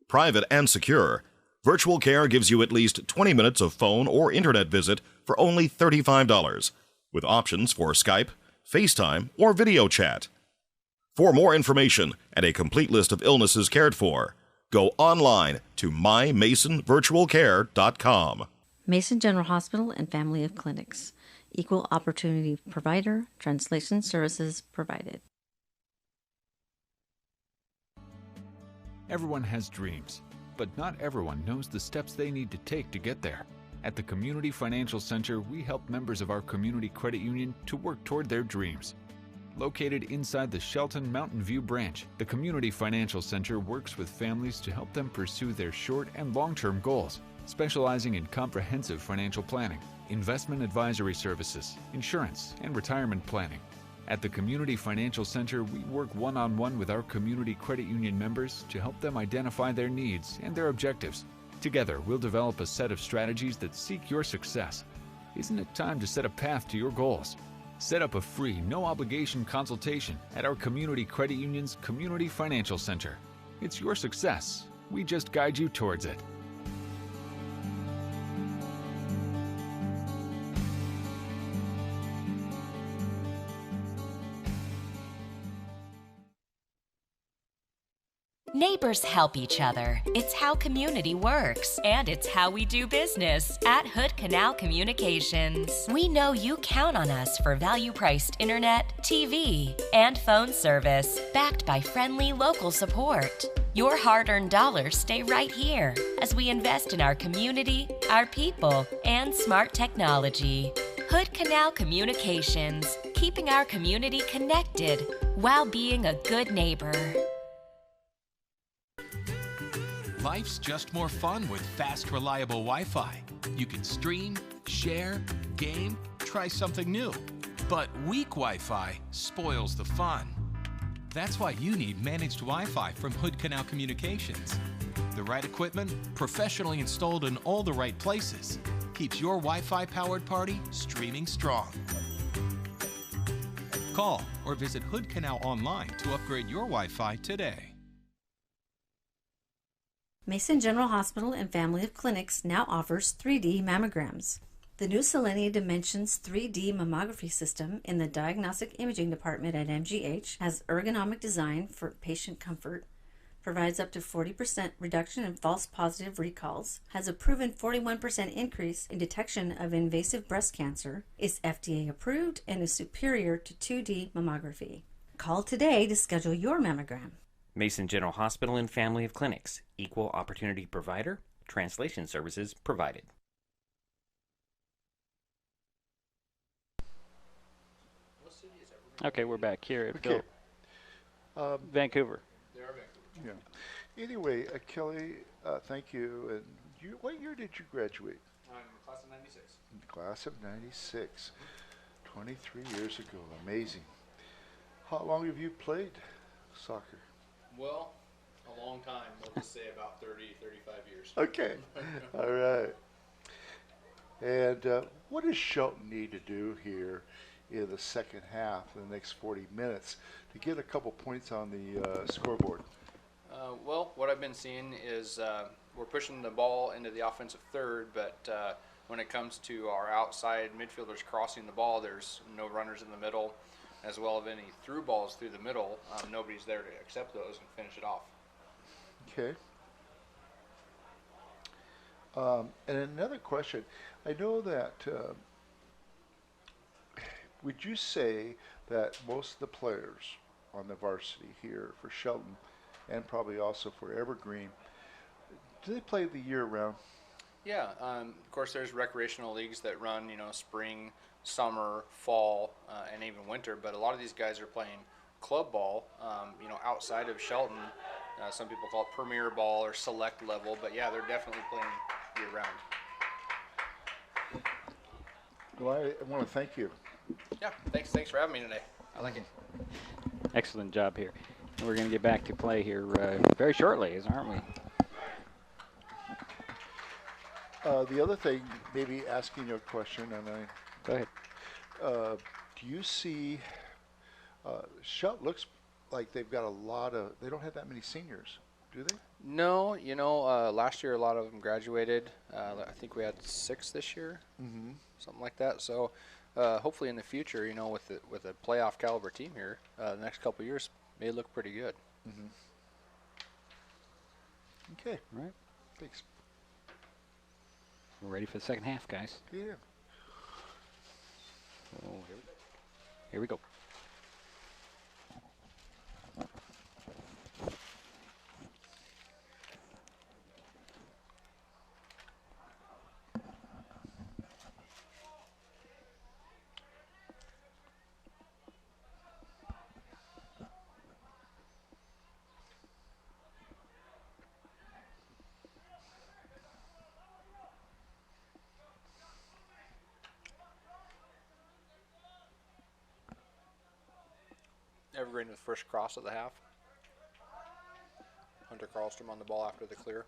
S11: Private and secure, Virtual Care gives you at least 20 minutes of phone or internet visit for only $35, with options for Skype, FaceTime, or video chat. For more information and a complete list of illnesses cared for, go online to mymasonvirtualcare.com.
S5: Mason General Hospital and Family of Clinics. Equal opportunity provider. Translation services provided.
S12: Everyone has dreams, but not everyone knows the steps they need to take to get there. At the Community Financial Center, we help members of our community credit union to work toward their dreams. Located inside the Shelton Mountain View branch, the Community Financial Center works with families to help them pursue their short and long-term goals, specializing in comprehensive financial planning, investment advisory services, insurance, and retirement planning. At the Community Financial Center, we work one-on-one with our community credit union members to help them identify their needs and their objectives. Together, we'll develop a set of strategies that seek your success. Isn't it time to set a path to your goals? Set up a free, no-obligation consultation at our community credit union's Community Financial Center. It's your success. We just guide you towards it.
S13: Neighbors help each other. It's how community works, and it's how we do business at Hood Canal Communications. We know you count on us for value-priced internet, TV, and phone service, backed by friendly local support. Your hard-earned dollars stay right here as we invest in our community, our people, and smart technology. Hood Canal Communications, keeping our community connected while being a good neighbor.
S6: Life's just more fun with fast, reliable Wi-Fi. You can stream, share, game, try something new. But weak Wi-Fi spoils the fun. That's why you need managed Wi-Fi from Hood Canal Communications. The right equipment, professionally installed in all the right places, keeps your Wi-Fi powered party streaming strong. Call or visit Hood Canal online to upgrade your Wi-Fi today.
S5: Mason General Hospital and Family of Clinics now offers 3D mammograms. The new Selenia Dimensions 3D mammography system in the Diagnostic Imaging Department at MGH has ergonomic design for patient comfort, provides up to 40% reduction in false positive recalls, has a proven 41% increase in detection of invasive breast cancer, is FDA approved, and is superior to 2D mammography. Call today to schedule your mammogram.
S1: Mason General Hospital and Family of Clinics. Equal opportunity provider. Translation services provided.
S7: Okay, we're back here at
S8: Okay.
S7: Vancouver.
S8: Yeah. Anyway, Kelly, thank you. And what year did you graduate?
S10: Class of 96.
S8: Class of 96. 23 years ago. Amazing. How long have you played soccer?
S10: Well, a long time. We'll just say about 30, 35 years.
S8: Okay. All right. And what does Shelton need to do here in the second half, in the next 40 minutes, to get a couple points on the scoreboard?
S10: Well, what I've been seeing is we're pushing the ball into the offensive third, but when it comes to our outside midfielders crossing the ball, there's no runners in the middle, as well as any through balls through the middle. Nobody's there to accept those and finish it off.
S8: Okay. And another question. I know that, would you say that most of the players on the varsity here for Shelton, and probably also for Evergreen, do they play the year round?
S10: Yeah, of course there's recreational leagues that run, spring, summer, fall, and even winter, but a lot of these guys are playing club ball, outside of Shelton. Some people call it premier ball or select level, but yeah, they're definitely playing year round.
S8: Well, I want to thank you.
S10: Yeah, thanks for having me today. I like it.
S7: Excellent job here. And we're going to get back to play here very shortly, aren't we?
S8: The other thing, maybe asking you a question, and
S7: Go ahead.
S8: Do you see, Shelton looks like they've got a lot of, they don't have that many seniors, do they?
S10: No, last year a lot of them graduated. I think we had 6 this year, something like that. So hopefully in the future, with a playoff caliber team here, the next couple of years may look pretty good.
S8: Okay.
S7: All right.
S8: Thanks.
S7: We're ready for the second half, guys.
S8: Yeah.
S7: Oh, here we go.
S10: Evergreen with first cross of the half. Hunter Carlstrom on the ball after the clear.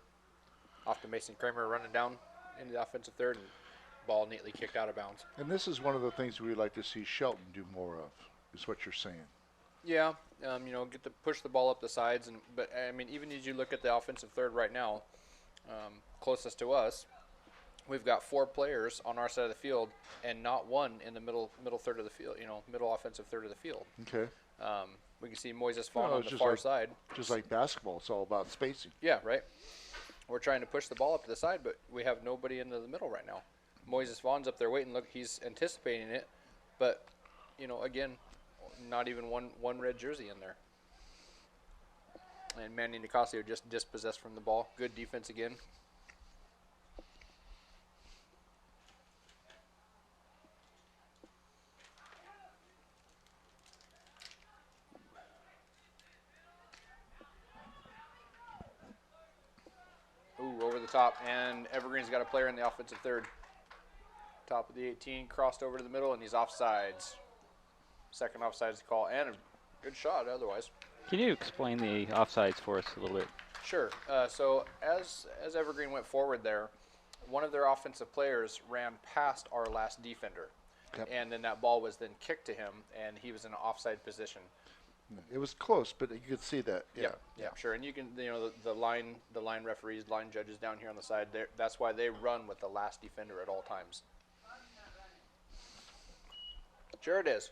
S10: Off to Mason Kramer running down into the offensive third, and ball neatly kicked out of bounds.
S8: And this is one of the things we'd like to see Shelton do more of, is what you're saying.
S10: Yeah, get to push the ball up the sides, but even as you look at the offensive third right now, closest to us, we've got 4 players on our side of the field, and not one in the middle third of the field. Middle offensive third of the field.
S8: Okay.
S10: We can see Moises Vaughn
S8: No,
S10: on
S8: it's
S10: the
S8: just
S10: far
S8: like-
S10: side.
S8: Just like basketball, it's all about spacing.
S10: Yeah, right. We're trying to push the ball up to the side, but we have nobody into the middle right now. Moises Vaughn's up there waiting. Look, he's anticipating it, but again, not even one red jersey in there. And Manny Nicasio just dispossessed from the ball. Good defense again. Ooh, over the top, and Evergreen's got a player in the offensive third. Top of the 18, crossed over to the middle, and he's offsides. Second offsides call, and a good shot otherwise.
S7: Can you explain the offsides for us a little bit?
S10: Sure. So as Evergreen went forward there, one of their offensive players ran past our last defender.
S8: Yep.
S10: And then that ball was then kicked to him, and he was in an offside position.
S8: It was close, but you could see that. Yeah.
S10: Yeah, sure. And you can, the line referees, line judges down here on the side, that's why they run with the last defender at all times. Sure it is.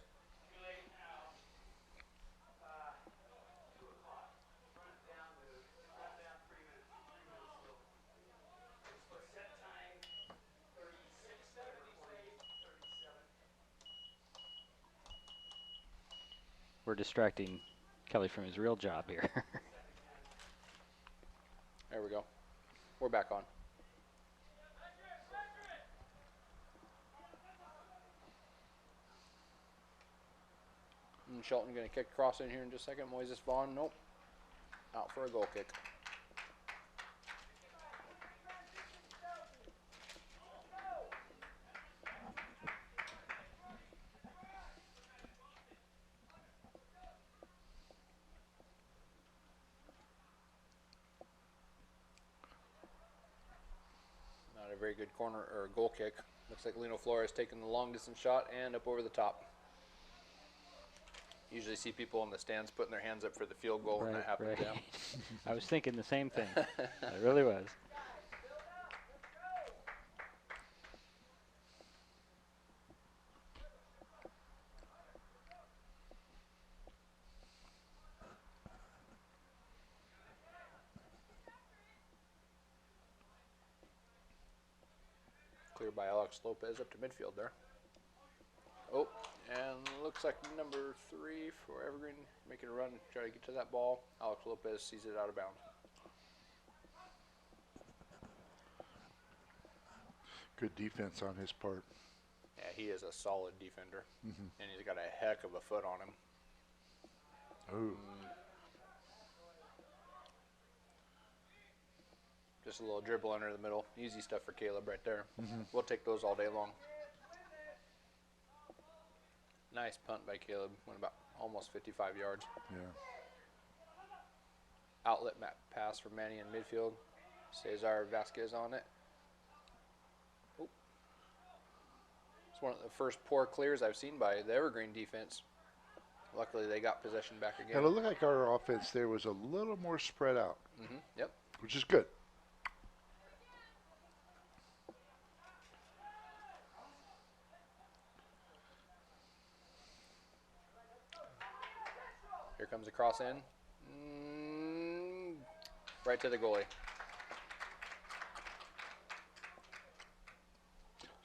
S7: We're distracting Kelly from his real job here.
S10: There we go. We're back on. And Shelton going to kick across in here in just a second. Moises Vaughn, nope. Out for a goal kick. Not a very good corner or goal kick. Looks like Lino Flores taking the long distance shot and up over the top. Usually see people in the stands putting their hands up for the field goal when that happens.
S7: Right.
S10: Yeah.
S7: I was thinking the same thing. I really was.
S10: Cleared by Alex Lopez up to midfield there. Oh, and looks like number 3 for Evergreen making a run, try to get to that ball. Alex Lopez sees it out of bounds.
S8: Good defense on his part.
S10: Yeah, he is a solid defender,
S8: Mhm.
S10: and he's got a heck of a foot on him.
S8: Ooh.
S10: Just a little dribble under the middle. Easy stuff for Caleb right there.
S8: Mhm.
S10: We'll take those all day long. Nice punt by Caleb. Went about almost 55 yards.
S8: Yeah.
S10: Outlet pass for Manny in midfield. Cesar Vasquez on it. Oh. It's one of the first poor clears I've seen by the Evergreen defense. Luckily, they got possession back again.
S8: And it looked like our offense there was a little more spread out.
S10: Yep.
S8: Which is good.
S10: Here comes a cross in. Right to the goalie.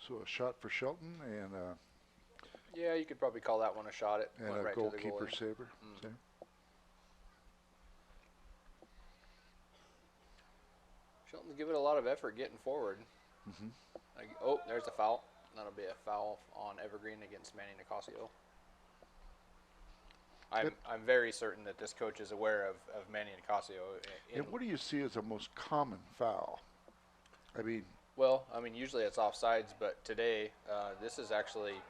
S8: So a shot for Shelton and
S10: Yeah, you could probably call that one a shot. It went
S8: a
S10: right
S8: goalkeeper
S10: to the goalie.
S8: saver.
S10: Mhm. Shelton's giving a lot of effort getting forward.
S8: Mhm.
S10: Oh, there's a foul. That'll be a foul on Evergreen against Manny Nicasio. I'm very certain that this coach is aware of Manny Nicasio.
S8: And what do you see as the most common foul? I mean,
S10: Well, I mean, usually it's offsides, but today this is actually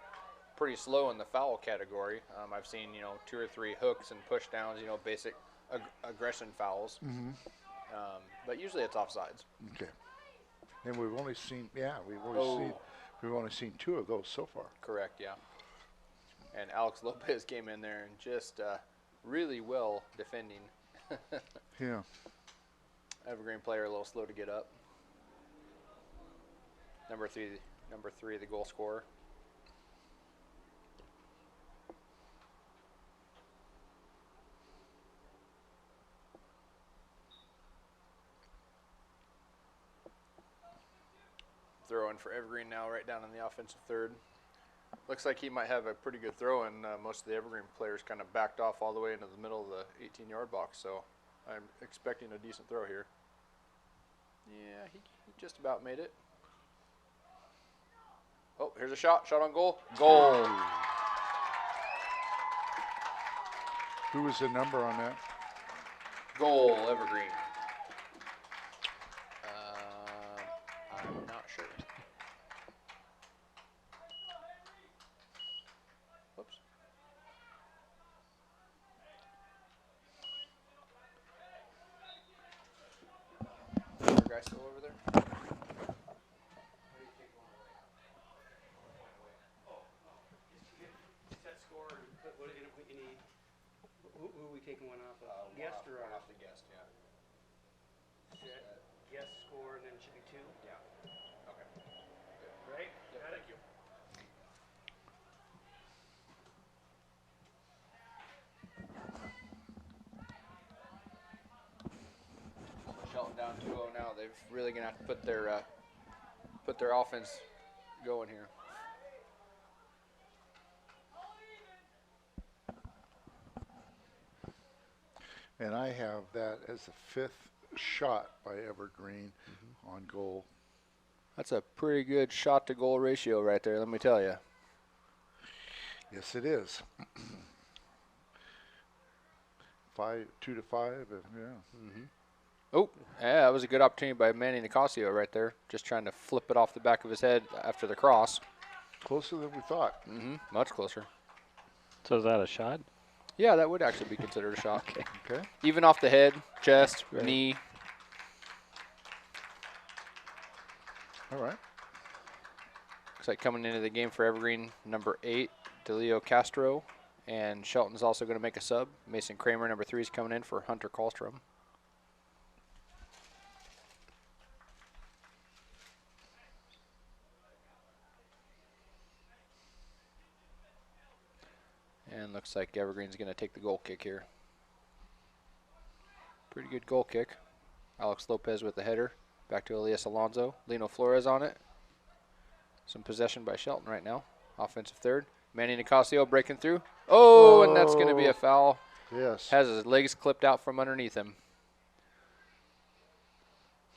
S10: pretty slow in the foul category. I've seen 2 or 3 hooks and push downs, basic aggression fouls.
S8: Mhm.
S10: But usually it's offsides.
S8: okay. And we've only seen, we've only seen 2 of those so far.
S10: Correct, yeah. And Alex Lopez came in there and just really well defending.
S8: Yeah.
S10: Evergreen player a little slow to get up. Number three, the goal scorer. throw in for Evergreen now, right down in the offensive third. Looks like he might have a pretty good throw, and most of the Evergreen players kind of backed off all the way into the middle of the 18-yard box, so I'm expecting a decent throw here. Yeah, he just about made it. Oh, here's a shot. Shot on goal. Goal.
S8: Who was the number on that?
S10: Goal, Evergreen. I'm not sure. Whoops. Is your guy still over there?
S14: Set score and put what you need. Who are we taking one off of? Guest or
S10: off the guest, yeah.
S14: Guest score, and then it should be 2?
S10: Yeah. Okay. Good.
S14: Right?
S10: Yeah,
S14: Got
S10: thank
S14: it?
S10: you. Shelton down 2-0 now. They've really gonna have to put their offense going here.
S8: And I have that as the 5th shot by Evergreen on goal.
S10: That's a pretty good shot to goal ratio right there, let me tell you.
S8: Yes, it is. 2 to 5, yeah.
S10: Oh, yeah, that was a good opportunity by Manny Nicasio right there. Just trying to flip it off the back of his head after the cross.
S8: Closer than we thought.
S10: Much closer.
S7: So is that a shot?
S10: Yeah, that would actually be considered a shot.
S8: Okay.
S10: Even off the head, chest,
S8: Right.
S10: knee.
S8: All right.
S10: Looks like coming into the game for Evergreen, number 8, DeLeo Castro. And Shelton's also going to make a sub. Mason Kramer, number 3, is coming in for Hunter Kallstrom. And looks like Evergreen's going to take the goal kick here. Pretty good goal kick. Alex Lopez with the header. Back to Elias Alonso. Lino Flores on it. Some possession by Shelton right now. Offensive third. Manny Nicasio breaking through. Oh, and that's going to be a foul.
S8: Yes.
S10: Has his legs clipped out from underneath him.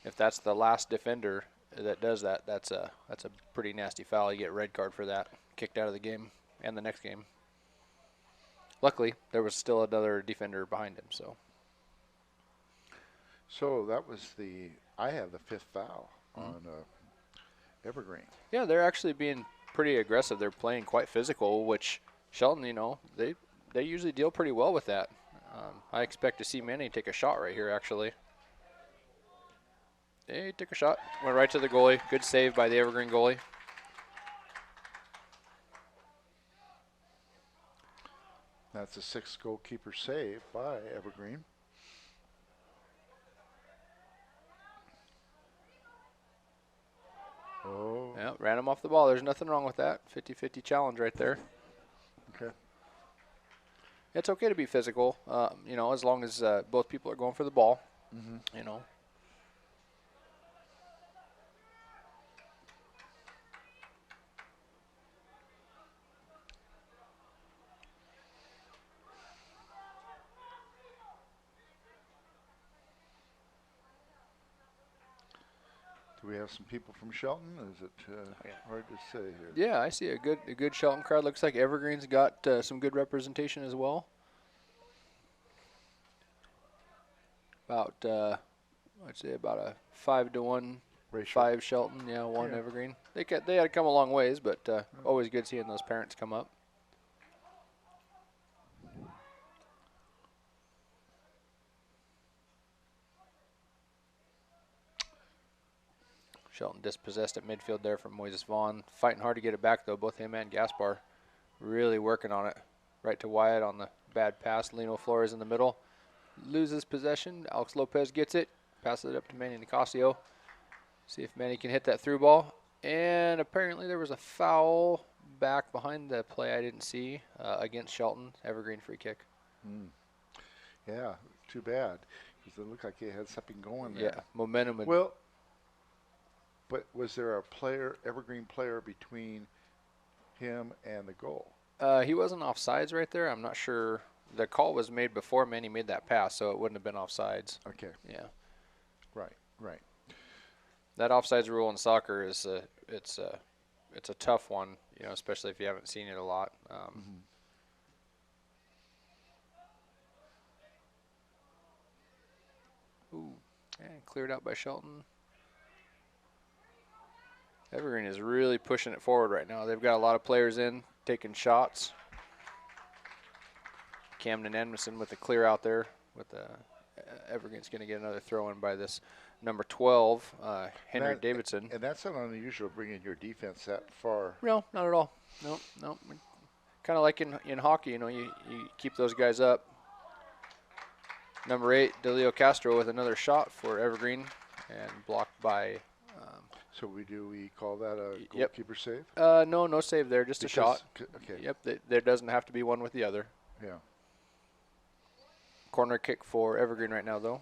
S10: If that's the last defender that does that, that's a pretty nasty foul. You get a red card for that. Kicked out of the game and the next game. Luckily, there was still another defender behind him.
S8: So that was I have the 5th foul on Evergreen.
S10: Yeah, they're actually being pretty aggressive. They're playing quite physical, which Shelton, they usually deal pretty well with that. I expect to see Manny take a shot right here, actually. He took a shot, went right to the goalie. Good save by the Evergreen goalie.
S8: That's a 6th goalkeeper save by Evergreen. Oh.
S10: Yeah, ran him off the ball. There's nothing wrong with that. 50-50 challenge right there.
S8: Okay.
S10: It's okay to be physical, as long as both people are going for the ball,
S8: Do we have some people from Shelton? Is it hard to say here?
S10: Yeah, I see a good Shelton crowd. Looks like Evergreen's got some good representation as well. About I'd say about a 5-to-1 ratio. 5 Shelton, 1 Evergreen. They had to come a long ways, but always good seeing those parents come up. Shelton dispossessed at midfield there from Moises Vaughn. Fighting hard to get it back, though. Both him and Gaspar really working on it. Right to Wyatt on the bad pass. Lino Flores in the middle. Loses possession. Alex Lopez gets it. Passes it up to Manny Nicasio. See if Manny can hit that through ball. And apparently there was a foul back behind the play I didn't see against Shelton. Evergreen free kick.
S8: Yeah, too bad. Because it looked like he had something going there.
S10: Yeah, momentum.
S8: Well, But was there a player, Evergreen player, between him and the goal?
S10: He wasn't offsides right there. I'm not sure. The call was made before Manny made that pass, so it wouldn't have been offsides.
S8: Okay.
S10: Yeah.
S8: Right.
S10: That offsides rule in soccer is it's a tough one, you know, especially if you haven't seen it a lot. Ooh, and cleared out by Shelton. Evergreen is really pushing it forward right now. They've got a lot of players in, taking shots. Camden Edmondson with the clear out there. With Evergreen's going to get another throw in by this number 12, Henry Davidson.
S8: And that's not unusual, bringing your defense that far.
S10: No, not at all. No. Kind of like in hockey, you know, you keep those guys up. Number 8, Delio Castro with another shot for Evergreen, and blocked by.
S8: So we call that a goalkeeper save?
S10: No save there, just a shot.
S8: Okay.
S10: Yep, there doesn't have to be one with the other.
S8: Yeah.
S10: Corner kick for Evergreen right now, though.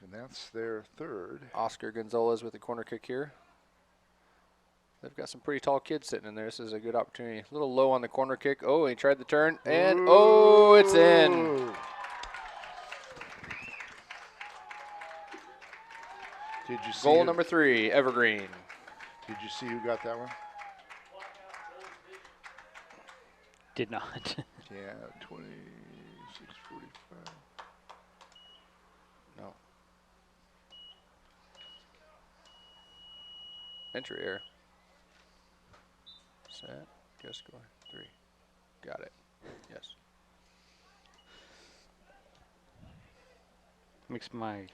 S8: And that's their third.
S10: Oscar Gonzalez with the corner kick here. They've got some pretty tall kids sitting in there. This is a good opportunity. A little low on the corner kick. Oh, he tried the turn, and it's in.
S8: Did you see
S10: goal number 3, Evergreen?
S8: Did you see who got that one?
S7: Did not.
S8: Yeah, 26:45.
S10: No. Entry error. Set. Just score 3. Got it. Yes.
S7: Makes my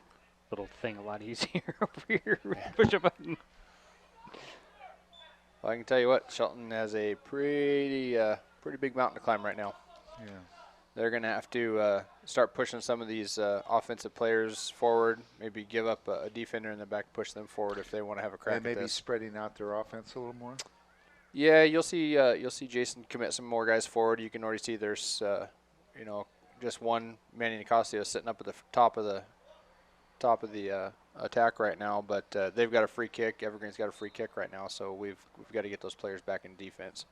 S7: little thing a lot easier over here. Push a button.
S10: Well, I can tell you what, Shelton has a pretty big mountain to climb right now.
S8: Yeah.
S10: They're going to have to start pushing some of these offensive players forward, maybe give up a defender in the back, push them forward if they want to have a crack
S8: and
S10: at
S8: maybe
S10: this.
S8: spreading out their offense a little more.
S10: Yeah, you'll see Jason commit some more guys forward. You can already see there's just one Manny Nicasio sitting up at the top of the attack right now, but they've got a free kick. Evergreen's got a free kick right now, so we've got to get those players back in defense.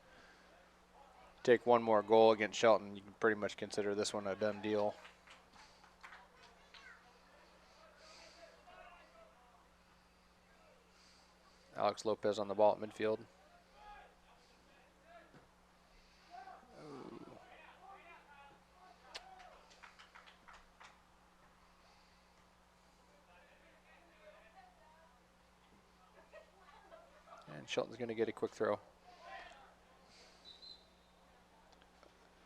S10: Take one more goal against Shelton, you can pretty much consider this one a done deal. Alex Lopez on the ball at midfield. And Shelton's going to get a quick throw.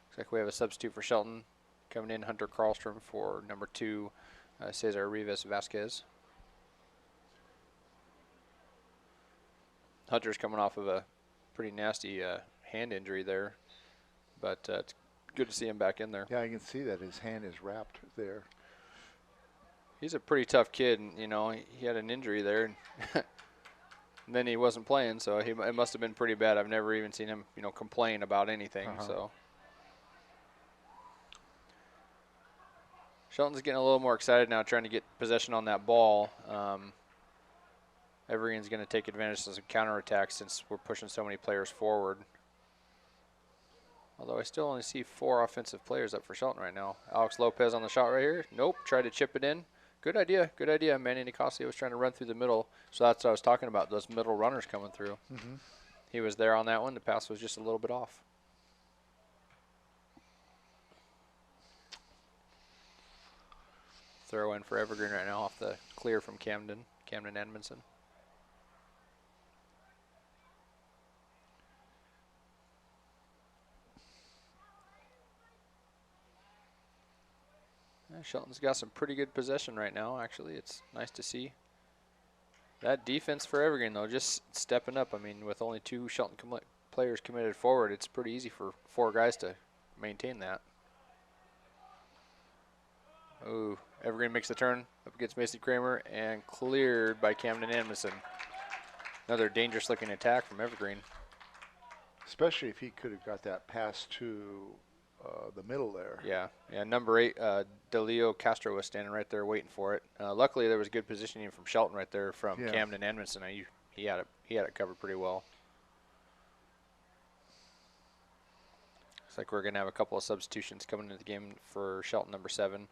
S10: Looks like we have a substitute for Shelton. Coming in, Hunter Karlstrom for number 2, Cesar Rivas Vasquez. Hunter's coming off of a pretty nasty hand injury there, but it's good to see him back in there.
S8: Yeah, I can see that his hand is wrapped there.
S10: He's a pretty tough kid, and he had an injury there, and then he wasn't playing, so it must have been pretty bad. I've never even seen him, complain about anything. So Shelton's getting a little more excited now, trying to get possession on that ball. Evergreen's going to take advantage of some counterattack since we're pushing so many players forward. Although I still only see 4 offensive players up for Shelton right now. Alex Lopez on the shot right here. Nope, tried to chip it in. Good idea, good idea. Manny Nicasio was trying to run through the middle, so that's what I was talking about, those middle runners coming through. He was there on that one. The pass was just a little bit off. Throw in for Evergreen right now off the clear from Camden Edmondson. Shelton's got some pretty good possession right now, actually. It's nice to see. That defense for Evergreen, though, just stepping up. I mean, with only 2 Shelton players committed forward, it's pretty easy for 4 guys to maintain that. Ooh, Evergreen makes the turn up against Mason Kramer and cleared by Camden Edmondson. Another dangerous-looking attack from Evergreen.
S8: Especially if he could have got that pass to the middle there.
S10: Yeah, number 8, DeLeo Castro was standing right there waiting for it. Luckily, there was good positioning from Shelton right there from Camden Edmondson. He had it covered pretty well. Looks like we're going to have a couple of substitutions coming into the game for Shelton, number 7,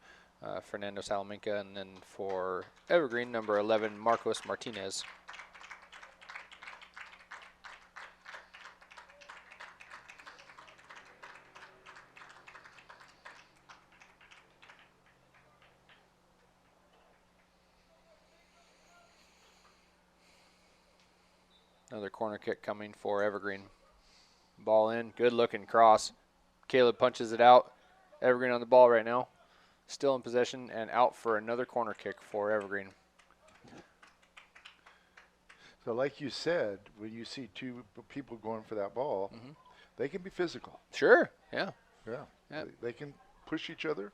S10: Fernando Salamanca, and then for Evergreen, number 11, Marcos Martinez. Another corner kick coming for Evergreen. Ball in, good looking cross. Caleb punches it out. Evergreen on the ball right now. Still in possession and out for another corner kick for Evergreen.
S8: So like you said, when you see 2 people going for that ball, they can be physical.
S10: Sure, yeah.
S8: Yeah. They can push each other.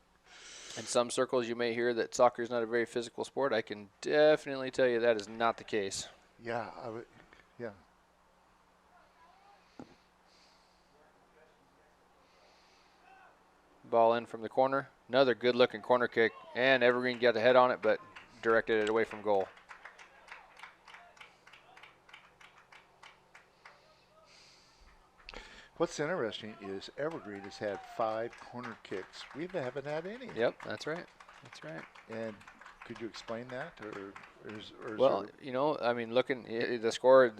S10: In some circles you may hear that soccer is not a very physical sport. I can definitely tell you that is not the case.
S8: Yeah, yeah.
S10: Ball in from the corner. Another good-looking corner kick, and Evergreen got a head on it, but directed it away from goal.
S8: What's interesting is Evergreen has had 5 corner kicks. We haven't had any.
S10: Yep, that's right. That's right.
S8: And could you explain that, or
S10: well, you know, I mean, looking the score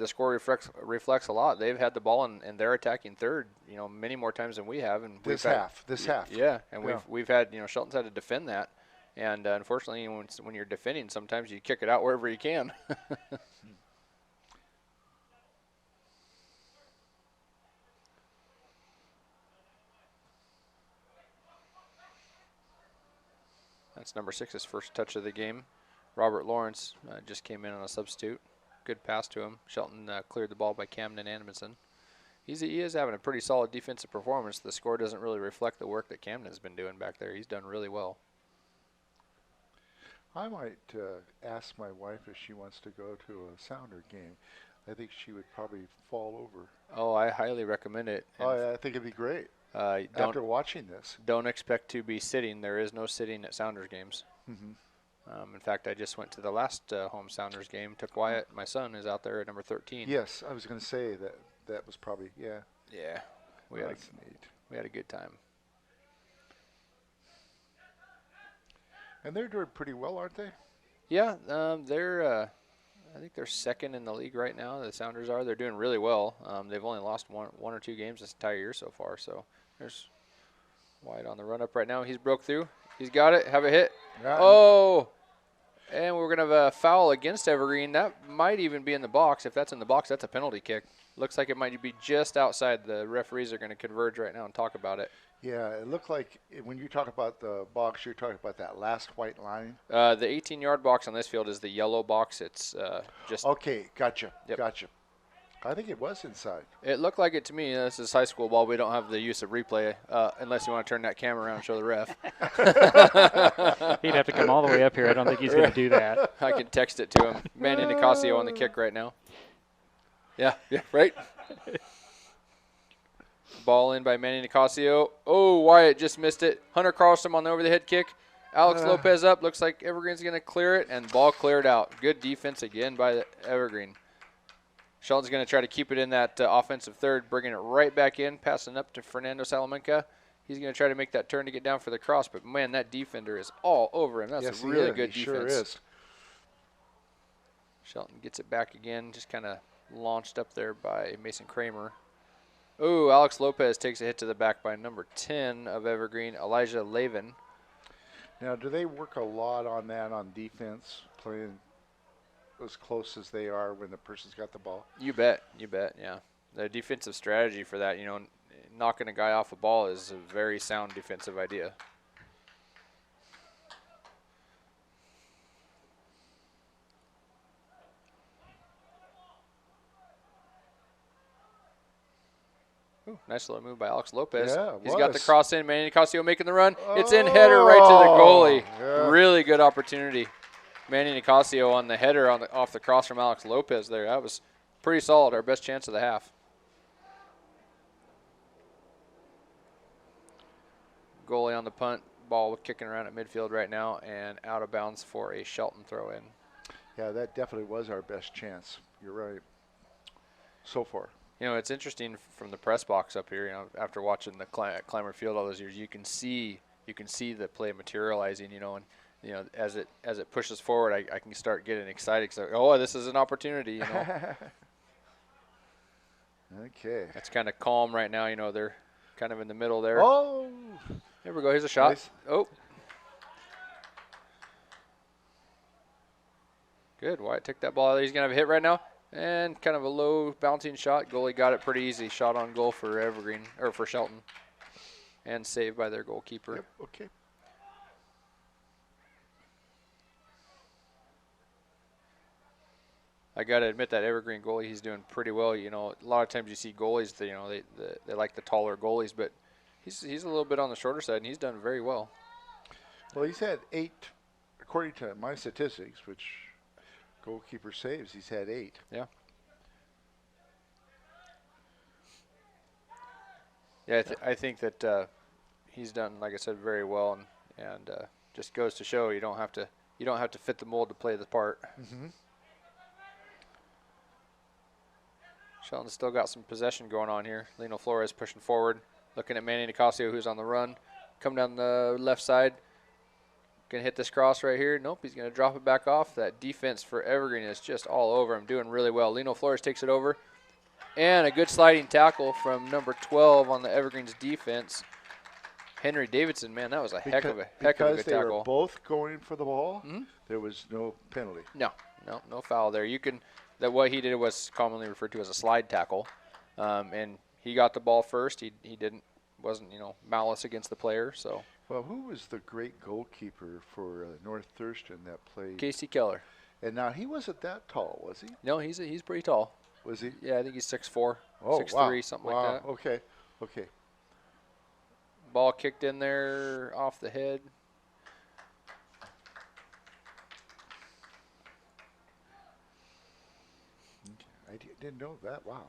S10: reflects a lot. They've had the ball and they're attacking third, you know, many more times than we have. And
S8: this half.
S10: Yeah, and we've had, you know, Shelton's had to defend that, and unfortunately, when you're defending, sometimes you kick it out wherever you can. That's number 6's first touch of the game. Robert Lawrence just came in on a substitute. Good pass to him. Shelton cleared the ball by Camden Edmondson. He is having a pretty solid defensive performance. The score doesn't really reflect the work that Camden's been doing back there. He's done really well.
S8: I might ask my wife if she wants to go to a Sounder game. I think she would probably fall over.
S10: Oh, I highly recommend it.
S8: Oh, yeah, I think it'd be great. After watching this.
S10: Don't expect to be sitting. There is no sitting at Sounders games. In fact, I just went to the last home Sounders game. Took Wyatt, my son, is out there at number 13.
S8: Yes, I was going to say that was probably, yeah.
S10: Yeah, we had a good time.
S8: And they're doing pretty well, aren't they?
S10: Yeah, they're I think they're second in the league right now. The Sounders are. They're doing really well. They've only lost one or two games this entire year so far. So there's Wyatt on the run up right now. He's broke through. He's got it. Have a hit. Oh, and we're going to have a foul against Evergreen. That might even be in the box. If that's in the box, that's a penalty kick. Looks like it might be just outside. The referees are going to converge right now and talk about it.
S8: Yeah, it looked like when you talk about the box, you're talking about that last white line.
S10: The 18-yard box on this field is the yellow box. It's just...
S8: Okay, gotcha, gotcha. I think it was inside.
S10: It looked like it to me. This is high school ball. We don't have the use of replay unless you want to turn that camera around and show the ref.
S7: He'd have to come all the way up here. I don't think he's going to do that.
S10: I can text it to him. Manny Nicasio on the kick right now. Yeah, right? Ball in by Manny Nicasio. Oh, Wyatt just missed it. Hunter Carlstrom on the over-the-head kick. Alex Lopez up. Looks like Evergreen's going to clear it, and ball cleared out. Good defense again by the Evergreen. Shelton's going to try to keep it in that offensive third, bringing it right back in, passing up to Fernando Salamanca. He's going to try to make that turn to get down for the cross, but, man, that defender is all over him. That's a really good defense.
S8: Sure is.
S10: Shelton gets it back again, just kind of launched up there by Mason Kramer. Oh, Alex Lopez takes a hit to the back by number 10 of Evergreen, Elijah Lavin.
S8: Now, do they work a lot on that on defense, playing as close as they are when the person's got the ball?
S10: You bet, yeah. The defensive strategy for that, you know, knocking a guy off a ball is a very sound defensive idea. Ooh, nice little move by Alex Lopez.
S8: Yeah,
S10: He's got the cross in. Manny Nicasio making the run. It's in header right to the goalie.
S8: Yeah.
S10: Really good opportunity. Manny Nicasio on the header off the cross from Alex Lopez there. That was pretty solid. Our best chance of the half. Goalie on the punt. Ball kicking around at midfield right now and out of bounds for a Shelton throw in.
S8: Yeah, that definitely was our best chance. You're right. So far.
S10: You know, it's interesting from the press box up here. You know, after watching the Climber Field all those years, you can see the play materializing. You know, and you know as it pushes forward, I can start getting excited. Cause this is an opportunity. You know.
S8: Okay.
S10: That's kind of calm right now. You know, they're kind of in the middle there.
S8: Oh.
S10: Here we go. Here's a shot.
S8: Nice.
S10: Oh. Good. Wyatt took that ball. He's going to have a hit right now. And kind of a low bouncing shot. Goalie got it pretty easy. Shot on goal for Evergreen, or for Shelton. And saved by their goalkeeper.
S8: Yep. Okay.
S10: I got to admit that Evergreen goalie, he's doing pretty well. You know, a lot of times you see goalies, they like the taller goalies, but he's a little bit on the shorter side, and he's done very well.
S8: Well, he's had 8, according to my statistics, which goalkeeper saves, he's had 8.
S10: Yeah. Yeah, I think that he's done, like I said, very well, and just goes to show you don't have to fit the mold to play the part.
S8: Mm-hmm.
S10: Shelton's still got some possession going on here. Lino Flores pushing forward, looking at Manny Nicasio, who's on the run. Come down the left side. Going to hit this cross right here. Nope, he's going to drop it back off. That defense for Evergreen is just all over him, doing really well. Lino Flores takes it over. And a good sliding tackle from number 12 on the Evergreen's defense. Henry Davidson, man, that was a heck of a good tackle.
S8: Because they were both going for the ball, there was no penalty.
S10: No foul there. That what he did was commonly referred to as a slide tackle, and he got the ball first. He wasn't malice against the player. So.
S8: Well, who was the great goalkeeper for North Thurston that played?
S10: Casey Keller.
S8: And now he wasn't that tall, was he?
S10: No, he's pretty tall.
S8: Was he?
S10: Yeah, I think he's 6'4",
S8: oh,
S10: 6'3",
S8: wow.
S10: something like that.
S8: Okay.
S10: Ball kicked in there off the head.
S8: I didn't know that. Wow.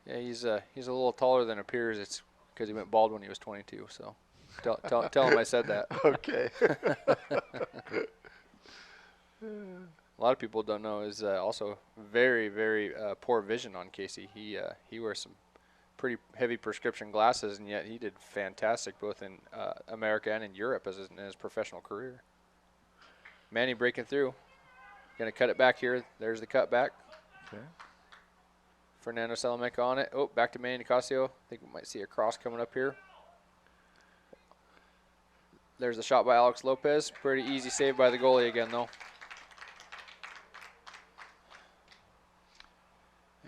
S10: Yeah, he's a little taller than appears. It's because he went bald when he was 22. So tell him I said that.
S8: Okay.
S10: A lot of people don't know is also very, very poor vision on Casey. He wears some pretty heavy prescription glasses, and yet he did fantastic both in America and in Europe in his professional career. Manny breaking through. Going to cut it back here. There's the cut back.
S8: Okay.
S10: Fernando Salamanca on it. Oh, back to Manny Nicasio. I think we might see a cross coming up here. There's the shot by Alex Lopez. Pretty easy save by the goalie again, though.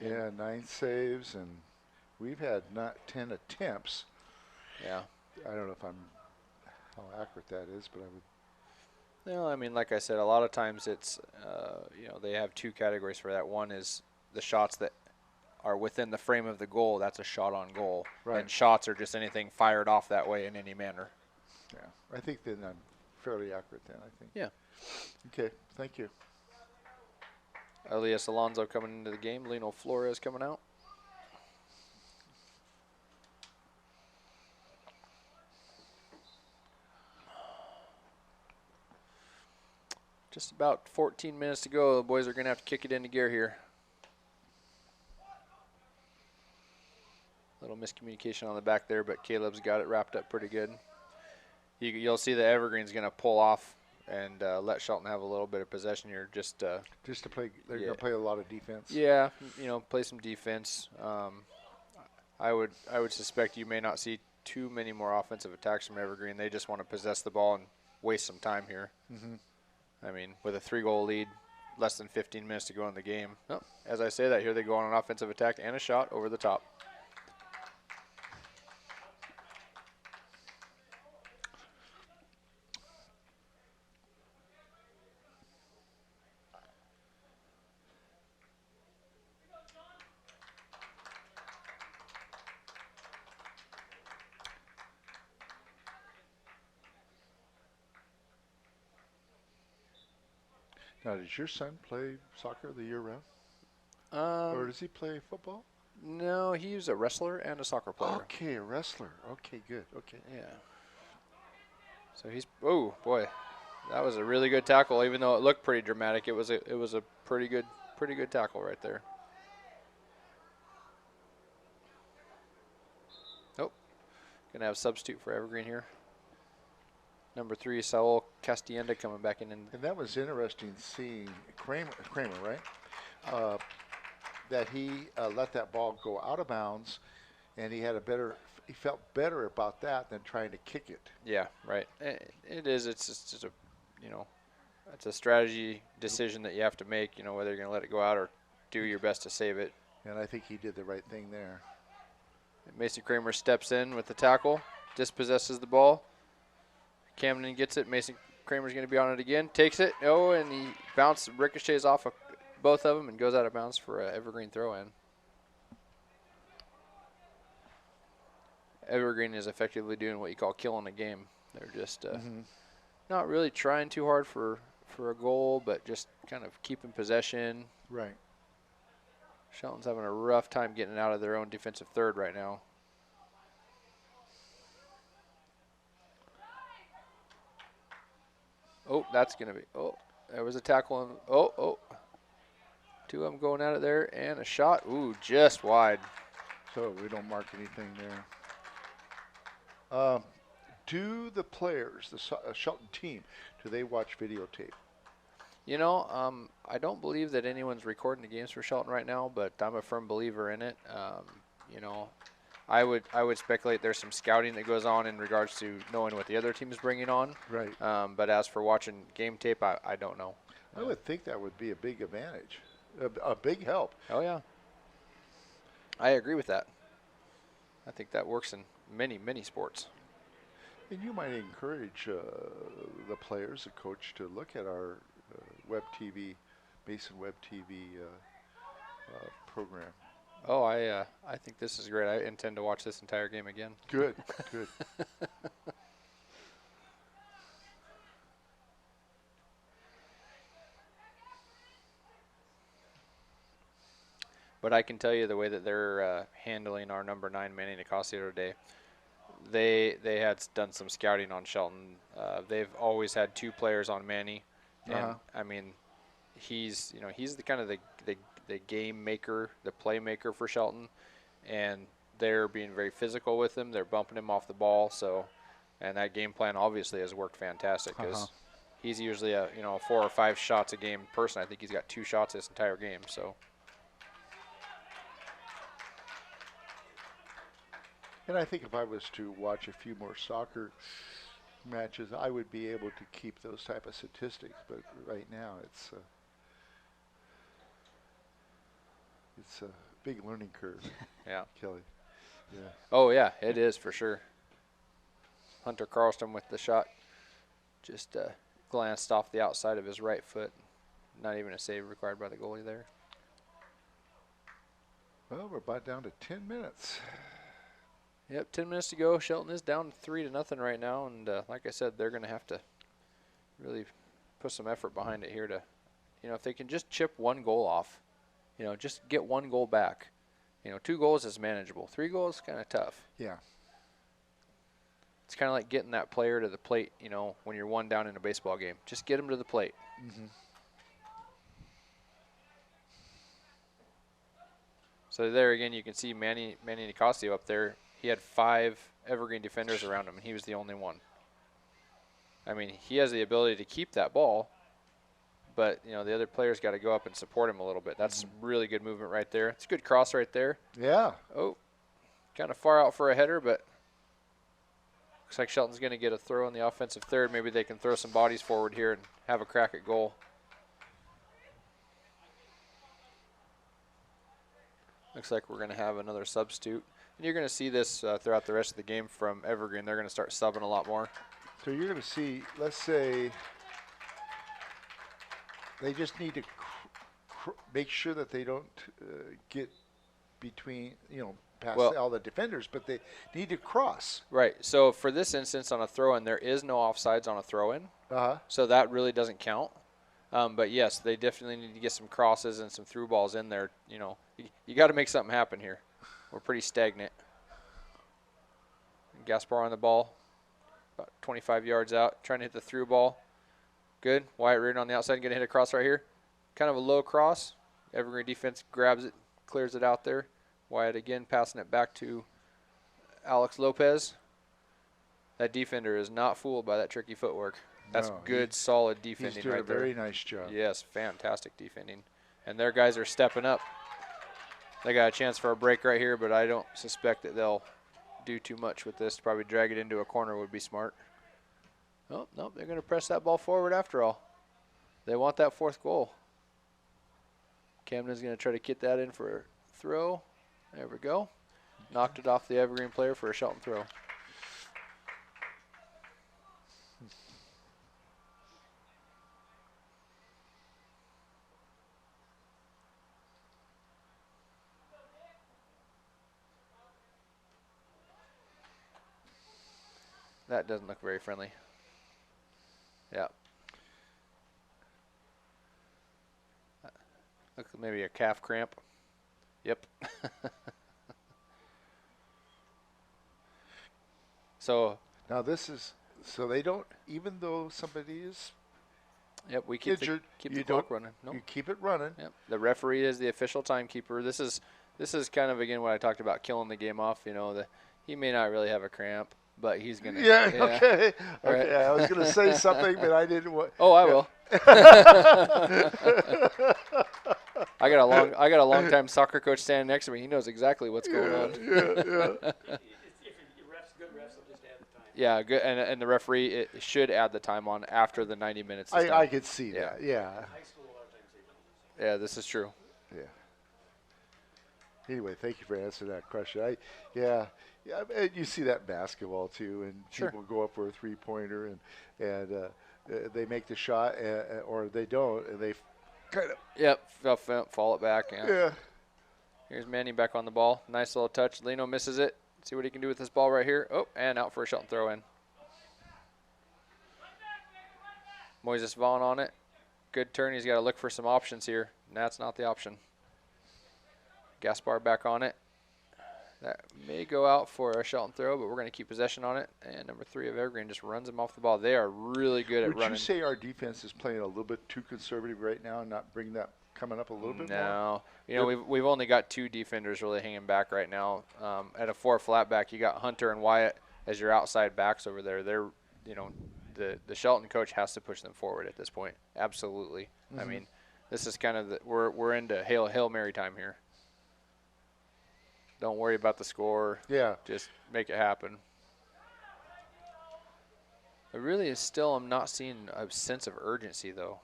S8: Yeah, 9 saves, and we've had not 10 attempts.
S10: Yeah.
S8: I don't know how accurate that is, but I would.
S10: No, I mean, like I said, a lot of times it's, they have 2 categories for that. One is the shots that are within the frame of the goal. That's a shot on goal.
S8: Right.
S10: And shots are just anything fired off that way in any manner.
S8: Yeah, I think then I'm fairly accurate then, I think.
S10: Yeah.
S8: Okay, thank you.
S10: Elias Alonso coming into the game. Lino Flores coming out. Just about 14 minutes to go. The boys are going to have to kick it into gear here. Little miscommunication on the back there, but Caleb's got it wrapped up pretty good. You'll see the Evergreen's going to pull off and let Shelton have a little bit of possession here. Just to
S8: play. They're going to play a lot of defense.
S10: Yeah, play some defense. I would suspect you may not see too many more offensive attacks from Evergreen. They just want to possess the ball and waste some time here.
S8: Mm-hmm.
S10: I mean, with a 3-goal lead, less than 15 minutes to go in the game. Oh, as I say that, here they go on an offensive attack and a shot over the top.
S8: Now, does your son play soccer the year round? Or does he play football?
S10: No, he was a wrestler and a soccer player.
S8: Okay, a wrestler. Okay, good. Okay.
S10: Yeah. So he's, oh boy, that was a really good tackle. Even though it looked pretty dramatic, it was a pretty good tackle right there. Oh, gonna have a substitute for Evergreen here. Number 3, Saul Castienda coming back in.
S8: And that was interesting seeing Kramer, right? That he let that ball go out of bounds, and he felt better about that than trying to kick it.
S10: Yeah, right. It is. It's just a, it's a strategy decision that you have to make. Whether you're going to let it go out or do your best to save it.
S8: And I think he did the right thing there.
S10: Mason Kramer steps in with the tackle, dispossesses the ball. Camden gets it. Mason Kramer's going to be on it again. Takes it. Oh, and he ricochets off of both of them and goes out of bounds for an Evergreen throw-in. Evergreen is effectively doing what you call killing a game. They're just not really trying too hard for a goal, but just kind of keeping possession.
S8: Right.
S10: Shelton's having a rough time getting out of their own defensive third right now. Oh, that's going to be, there was a tackle. Two of them going at it there, and a shot. Ooh, just wide.
S8: So we don't mark anything there. Do the players, the Shelton team, do they watch videotape?
S10: I don't believe that anyone's recording the games for Shelton right now, but I'm a firm believer in it. I would speculate there's some scouting that goes on in regards to knowing what the other team is bringing on.
S8: Right.
S10: But as for watching game tape, I don't know.
S8: I would think that would be a big advantage, a big help.
S10: Oh, yeah. I agree with that. I think that works in many, many sports.
S8: And you might encourage the players, the coach, to look at our web TV, Mason Web TV program.
S10: Oh, I think this is great. I intend to watch this entire game again.
S8: Good, good.
S10: But I can tell you the way that they're handling our number 9 Manny Nicasio today. They had done some scouting on Shelton. They've always had 2 players on Manny, and I mean, he's the kind of the game maker, the playmaker for Shelton, and they're being very physical with him. They're bumping him off the ball, and that game plan obviously has worked fantastic because he's usually a 4 or 5 shots a game person. I think he's got 2 shots this entire game. So.
S8: And I think if I was to watch a few more soccer matches, I would be able to keep those type of statistics. But right now, it's a big learning curve.
S10: Yeah,
S8: Kelly. Yeah.
S10: Oh yeah, it is for sure. Hunter Carlston with the shot, just glanced off the outside of his right foot. Not even a save required by the goalie there.
S8: Well, we're about down to 10 minutes.
S10: Yep, 10 minutes to go. Shelton is down 3-0 right now, and like I said, they're going to have to really put some effort behind it here to, if they can just chip 1 goal off, just get 1 goal back. 2 goals is manageable. 3 goals is kind of tough.
S8: Yeah.
S10: It's kind of like getting that player to the plate, when you're 1 down in a baseball game. Just get him to the plate.
S8: Mm-hmm.
S10: So there again, you can see Manny Nicasio up there. He had 5 Evergreen defenders around him, and he was the only one. I mean, he has the ability to keep that ball, but, the other players got to go up and support him a little bit. That's really good movement right there. It's a good cross right there.
S8: Yeah.
S10: Oh, kind of far out for a header, but looks like Shelton's going to get a throw on the offensive third. Maybe they can throw some bodies forward here and have a crack at goal. Looks like we're going to have another substitute. And you're going to see this throughout the rest of the game from Evergreen. They're going to start subbing a lot more.
S8: So you're going to see, let's say, they just need to make sure that they don't get between, past all the defenders, but they need to cross.
S10: Right. So for this instance on a throw-in, there is no offsides on a throw-in. So that really doesn't count. But, yes, they definitely need to get some crosses and some through balls in there. You got to make something happen here. we're pretty stagnant. Gaspar on the ball, about 25 yards out, trying to hit the through ball. Good. Wyatt Reardon on the outside, going to hit a cross right here. Kind of a low cross. Evergreen defense grabs it, clears it out there. Wyatt again passing it back to Alex Lopez. That defender is not fooled by that tricky footwork. That's good, solid defending
S8: he's doing
S10: right there.
S8: a very nice job.
S10: Yes, fantastic defending. And their guys are stepping up. They got a chance for a break right here, but I don't suspect that they'll do too much with this. Probably drag it into a corner would be smart. Oh, no, they're going to press that ball forward after all. They want that 4th goal. Camden's going to try to get that in for a throw. There we go. Knocked it off the Evergreen player for a Shelton throw. That doesn't look very friendly. Yeah. Looks like maybe a calf cramp. Yep. So
S8: now this is, so they don't, even though somebody is
S10: we keep
S8: injured,
S10: keep the clock running. Nope.
S8: You keep it running.
S10: Yep. The referee is the official timekeeper. This is kind of again what I talked about, killing the game off. You know, he may not really have a cramp, but he's gonna.
S8: Yeah. Okay.
S10: Right.
S8: Okay. I was gonna say something, but I didn't want.
S10: Oh, I will. I got a long time soccer coach standing next to me. He knows exactly what's going on.
S14: Good refs will just add the time.
S10: Yeah, good, and the referee should add the time on after the 90 minutes.
S8: I could see that. Yeah.
S14: High school, a lot of times they don't.
S10: Yeah, this is true.
S8: Yeah. Anyway, thank you for answering that question. You see that in basketball too, and people go up for a 3-pointer, and they make the shot, or they don't, and they kind of
S10: fall it back.
S8: Yeah.
S10: Here's Manning back on the ball. Nice little touch. Lino misses it. See what he can do with this ball right here. Oh, and out for a Shelton throw in. Moises Vaughn on it. Good turn. He's got to look for some options here. And that's not the option. Gaspar back on it. That may go out for a Shelton throw, but we're going to keep possession on it. And number 3 of Evergreen just runs him off the ball. They are really good at running.
S8: Would you say our defense is playing a little bit too conservative right now and not bringing that coming up a little bit more?
S10: No. You know, we've only got 2 defenders really hanging back right now. At a 4 flat back, you got Hunter and Wyatt as your outside backs over there. They're, you know, the Shelton coach has to push them forward at this point. Absolutely. Mm-hmm. I mean, this is kind of we're into Hail Mary time here. Don't worry about the score.
S8: Yeah.
S10: Just make it happen. I really am not seeing a sense of urgency, though.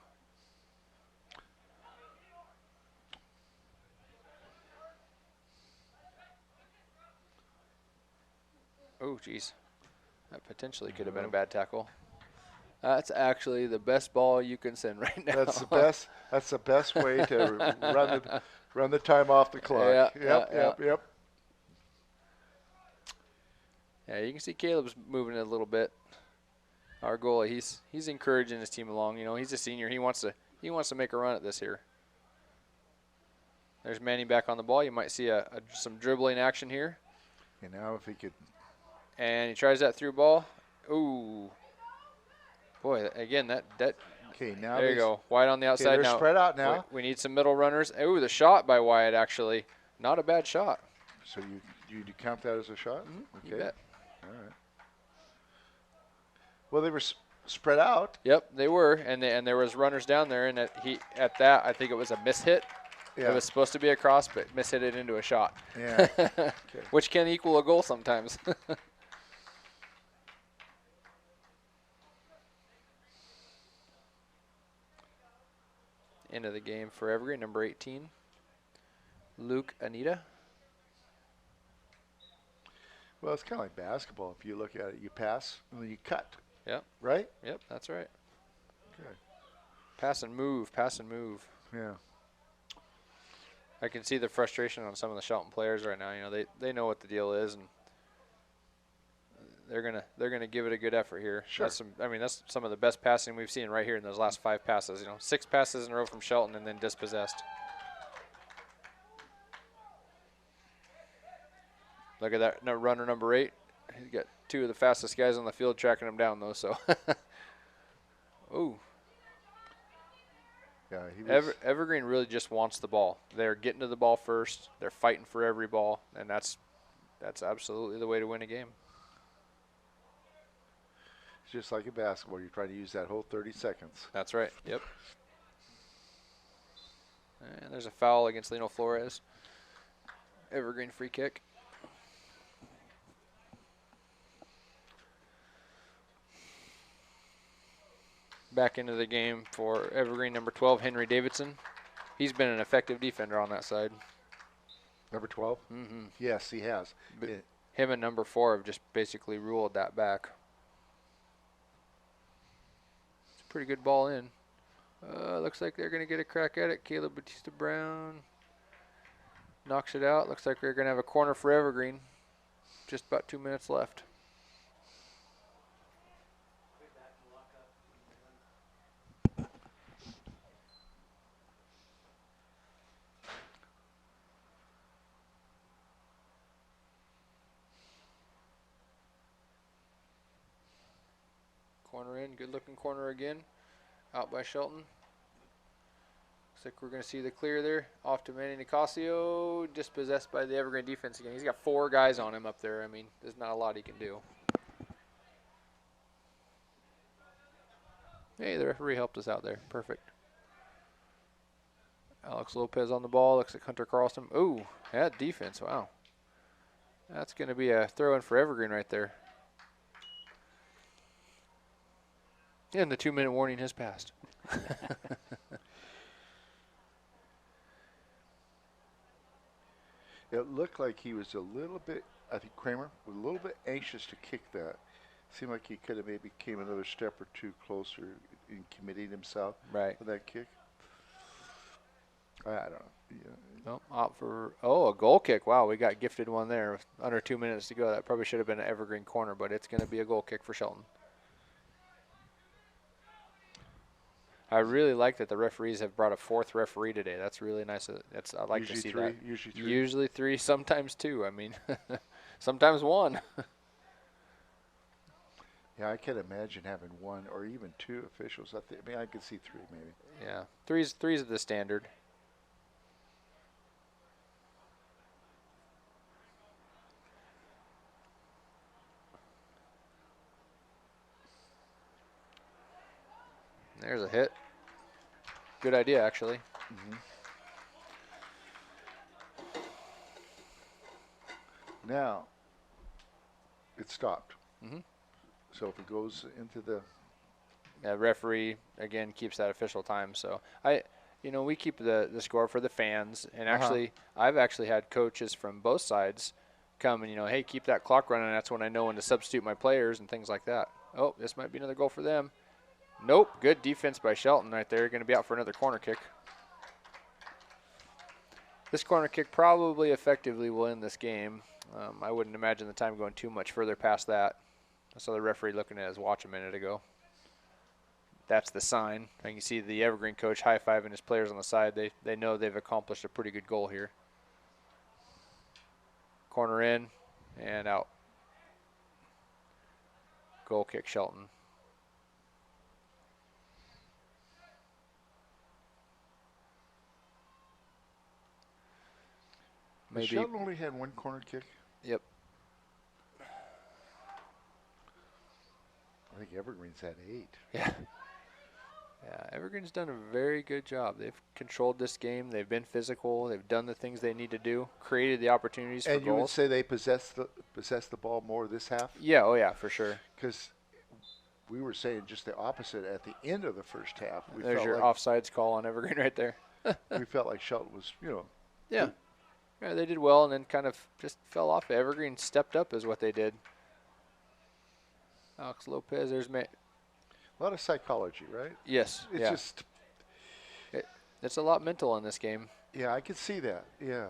S10: Oh, geez. That potentially could have been a bad tackle. That's actually the best ball you can send right now.
S8: That's the best. That's the best way to run the time off the clock.
S10: Yep.
S8: Yep.
S10: Yeah, you can see Caleb's moving it a little bit. Our goalie, he's encouraging his team along. You know, he's a senior. He wants to make a run at this here. There's Manning back on the ball. You might see some dribbling action here.
S8: And now if he could.
S10: And he tries that through ball. Ooh. Boy, again, that.
S8: Okay, now
S10: there you go. Wyatt on the outside
S8: they're
S10: now.
S8: Spread out now.
S10: We need some middle runners. Ooh, the shot by Wyatt actually. Not a bad shot.
S8: So you count that as a shot?
S10: Mm-hmm.
S8: Okay.
S10: You bet.
S8: All right. Well, they were spread out.
S10: Yep, they were, and there was runners down there, and at that I think it was a mishit.
S8: Yeah.
S10: It was supposed to be a cross, but mishit it into a shot.
S8: Yeah. Okay.
S10: Which can equal a goal sometimes. End of the game for Evergreen, number 18, Luke Anita.
S8: Well, it's kind of like basketball. If you look at it, you pass and then you cut.
S10: Yep.
S8: Right?
S10: Yep, that's right.
S8: Okay.
S10: Pass and move.
S8: Yeah.
S10: I can see the frustration on some of the Shelton players right now. You know, they know what the deal is, and they're gonna give it a good effort here.
S8: Sure.
S10: That's some of the best passing we've seen right here in those last 5 passes. You know, 6 passes in a row from Shelton and then dispossessed. Look at that runner number 8. He's got 2 of the fastest guys on the field tracking him down, though. So, ooh.
S8: Yeah, he was.
S10: Evergreen really just wants the ball. They're getting to the ball first. They're fighting for every ball, and that's absolutely the way to win a game.
S8: It's just like in basketball. You're trying to use that whole 30 seconds.
S10: That's right. Yep. And there's a foul against Lino Flores. Evergreen free kick. Back into the game for Evergreen, number 12, Henry Davidson. He's been an effective defender on that side.
S8: Number 12?
S10: Mm-hmm.
S8: Yes, he has.
S10: Him and number 4 have just basically ruled that back. It's a pretty good ball in. Looks like they're going to get a crack at it. Caleb Batista Brown knocks it out. Looks like they're going to have a corner for Evergreen. Just about 2 minutes left. Corner in, good looking corner again. Out by Shelton. Looks like we're going to see the clear there. Off to Manny Nicasio. Dispossessed by the Evergreen defense again. He's got 4 guys on him up there. I mean, there's not a lot he can do. Hey, the referee helped us out there. Perfect. Alex Lopez on the ball. Looks like Hunter Carlson. Ooh, that defense. Wow. That's going to be a throw in for Evergreen right there. And the 2-minute warning has passed.
S8: It looked like he was a little bit, I think Kramer was a little bit anxious to kick that. Seemed like he could have maybe came another step or 2 closer in committing himself for that kick. I don't know. Yeah.
S10: Nope, out for, a goal kick. Wow, we got gifted one there. Under 2 minutes to go. That probably should have been an Evergreen corner, but it's going to be a goal kick for Shelton. I really like that the referees have brought a 4th referee today. That's really nice. I like to see that. Usually 3, sometimes 2. I mean, sometimes 1.
S8: Yeah, I can imagine having 1 or even 2 officials. I mean, I could see 3 maybe.
S10: Yeah, three's the standard. There's a hit. Good idea, actually.
S8: Mm-hmm. Now, it stopped.
S10: Mm-hmm.
S8: So if it goes into the...
S10: Yeah, referee, again, keeps that official time. So, we keep the score for the fans. And actually, I've actually had coaches from both sides come and, hey, keep that clock running. That's when I know when to substitute my players and things like that. Oh, this might be another goal for them. Nope, good defense by Shelton right there. Going to be out for another corner kick. This corner kick probably effectively will end this game. I wouldn't imagine the time going too much further past that. I saw the referee looking at his watch a minute ago. That's the sign. And you can see the Evergreen coach high-fiving his players on the side. They know they've accomplished a pretty good goal here. Corner in and out. Goal kick Shelton.
S8: Maybe. Shelton only had 1 corner kick?
S10: Yep.
S8: I think Evergreen's had 8.
S10: Yeah. Yeah, Evergreen's done a very good job. They've controlled this game. They've been physical. They've done the things they need to do, created the opportunities for goals.
S8: And you would say they possess the ball more this half?
S10: Yeah, oh yeah, for sure.
S8: Because we were saying just the opposite at the end of the first half.
S10: There's your offsides call on Evergreen right there.
S8: We felt like Shelton was,
S10: Yeah. Yeah, they did well and then kind of just fell off. Evergreen stepped up is what they did. Alex Lopez, there's
S8: a lot of psychology, right?
S10: Yes.
S8: It's just...
S10: It's a lot mental in this game.
S8: Yeah, I could see that. Yeah.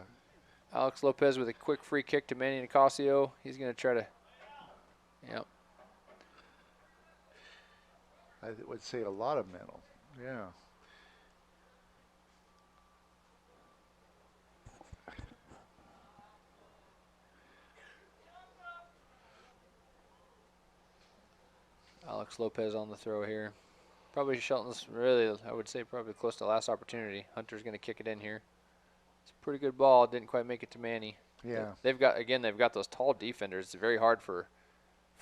S10: Alex Lopez with a quick free kick to Manny Nicasio. He's going to try to... Yep.
S8: I would say a lot of mental. Yeah.
S10: Alex Lopez on the throw here. Probably Shelton's really, I would say, probably close to last opportunity. Hunter's going to kick it in here. It's a pretty good ball. Didn't quite make it to Manny.
S8: Yeah.
S10: They've got those tall defenders. It's very hard for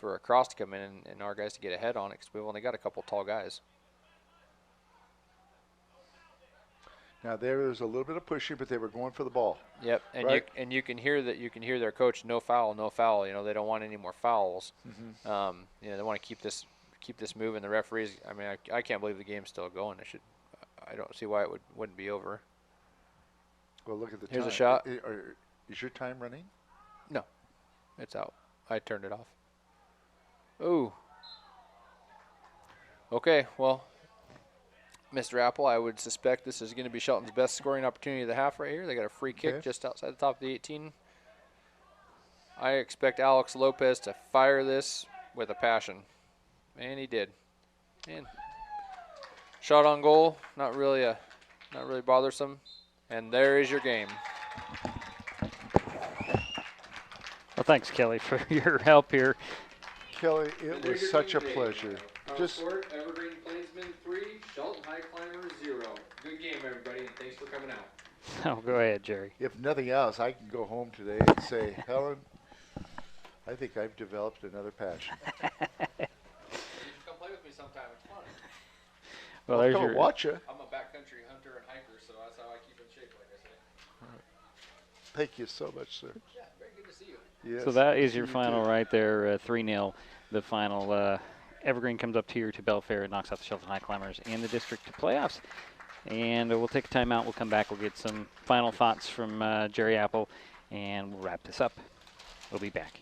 S10: a cross to come in and our guys to get ahead on it because we've only got a couple tall guys.
S8: Now there was a little bit of pushing, but they were going for the ball.
S10: Yep, and
S8: right?
S10: you can hear their coach, no foul, no foul. You know, they don't want any more fouls.
S8: Mm-hmm.
S10: You know, they want to keep this moving. The referees, I mean, I can't believe the game's still going. I don't see why it wouldn't be over.
S8: Well, look at the time.
S10: Here's a shot.
S8: Is your time running?
S10: No, it's out. I turned it off. Ooh. Okay, well, Mr. Apple, I would suspect this is going to be Shelton's best scoring opportunity of the half right here. They got a free kick just outside the top of the 18. I expect Alex Lopez to fire this with a passion. And he did. And shot on goal, not really bothersome. And there is your game.
S7: Well, thanks, Kelly, for your help here.
S8: Kelly, it was such a pleasure.
S9: Just Evergreen Plainsmen 3, Shelton Highclimbers 0. Good game, everybody, and thanks for coming out.
S7: Oh, go ahead, Jerry.
S8: If nothing else, I can go home today and say, Helen, I think I've developed another passion.
S9: You should come play with me sometime. It's fun.
S7: Well,
S8: I'll
S7: there's
S8: come
S7: your.
S8: and watch you.
S9: I'm a backcountry hunter and hiker, so that's how I keep in shape, like I say.
S8: Thank you so much, sir.
S9: Yeah, very good to see you.
S8: Yes,
S7: So that is your final right there, 3-0. The final. Evergreen comes up here to Belfair and knocks out the Shelton Highclimbers in the district playoffs. And we'll take a timeout. We'll come back. We'll get some final thoughts from Jerry Apple, and we'll wrap this up. We'll be back.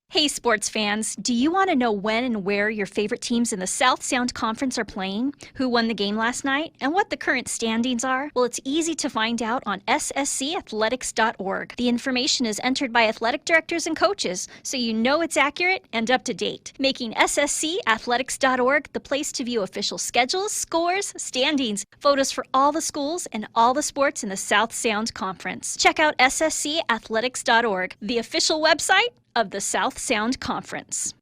S15: Hey sports fans, do you want to know when and where your favorite teams in the South Sound Conference are playing, who won the game last night, and what the current standings are? Well, it's easy to find out on sscathletics.org. The information is entered by athletic directors and coaches, so you know it's accurate and up to date, making sscathletics.org the place to view official schedules, scores, standings, photos for all the schools, and all the sports in the South Sound Conference. Check out sscathletics.org, the official website of the South Sound Conference.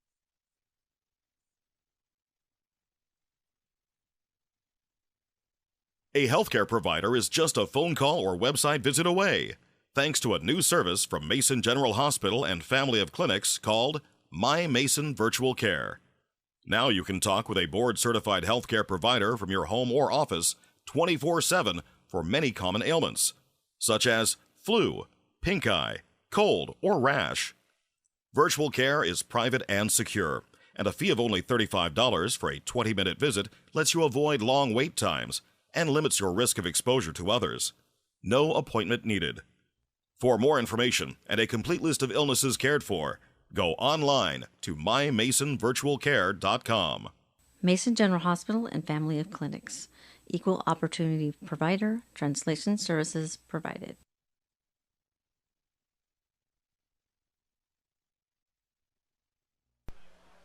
S11: A healthcare provider is just a phone call or website visit away, thanks to a new service from Mason General Hospital and family of clinics called My Mason Virtual Care. Now you can talk with a board-certified healthcare provider from your home or office 24/7 for many common ailments, such as flu, pink eye, cold, or rash. Virtual care is private and secure, and a fee of only $35 for a 20-minute visit lets you avoid long wait times and limits your risk of exposure to others. No appointment needed. For more information and a complete list of illnesses cared for, go online to mymasonvirtualcare.com.
S5: Mason General Hospital and family of clinics. Equal opportunity provider. Translation services provided.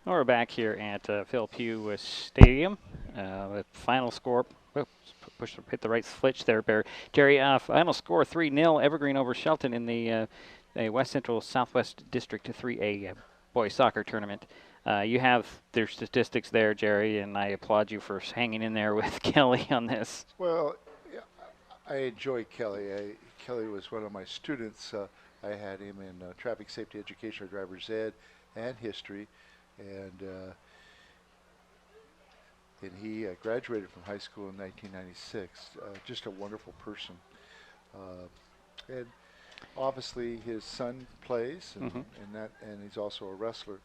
S7: We're back here at Phil Pugh Stadium. The final score, hit the right switch there, Jerry. Final score 3-0, Evergreen over Shelton in the West Central Southwest District 3A boys soccer tournament. You have their statistics there, Jerry, and I applaud you for hanging in there with Kelly on this.
S8: Well, I enjoy Kelly. Kelly was one of my students. I had him in traffic safety education, or driver's ed, and history. And he graduated from high school in 1996. Just a wonderful person. And obviously his son plays, and he's also a wrestler.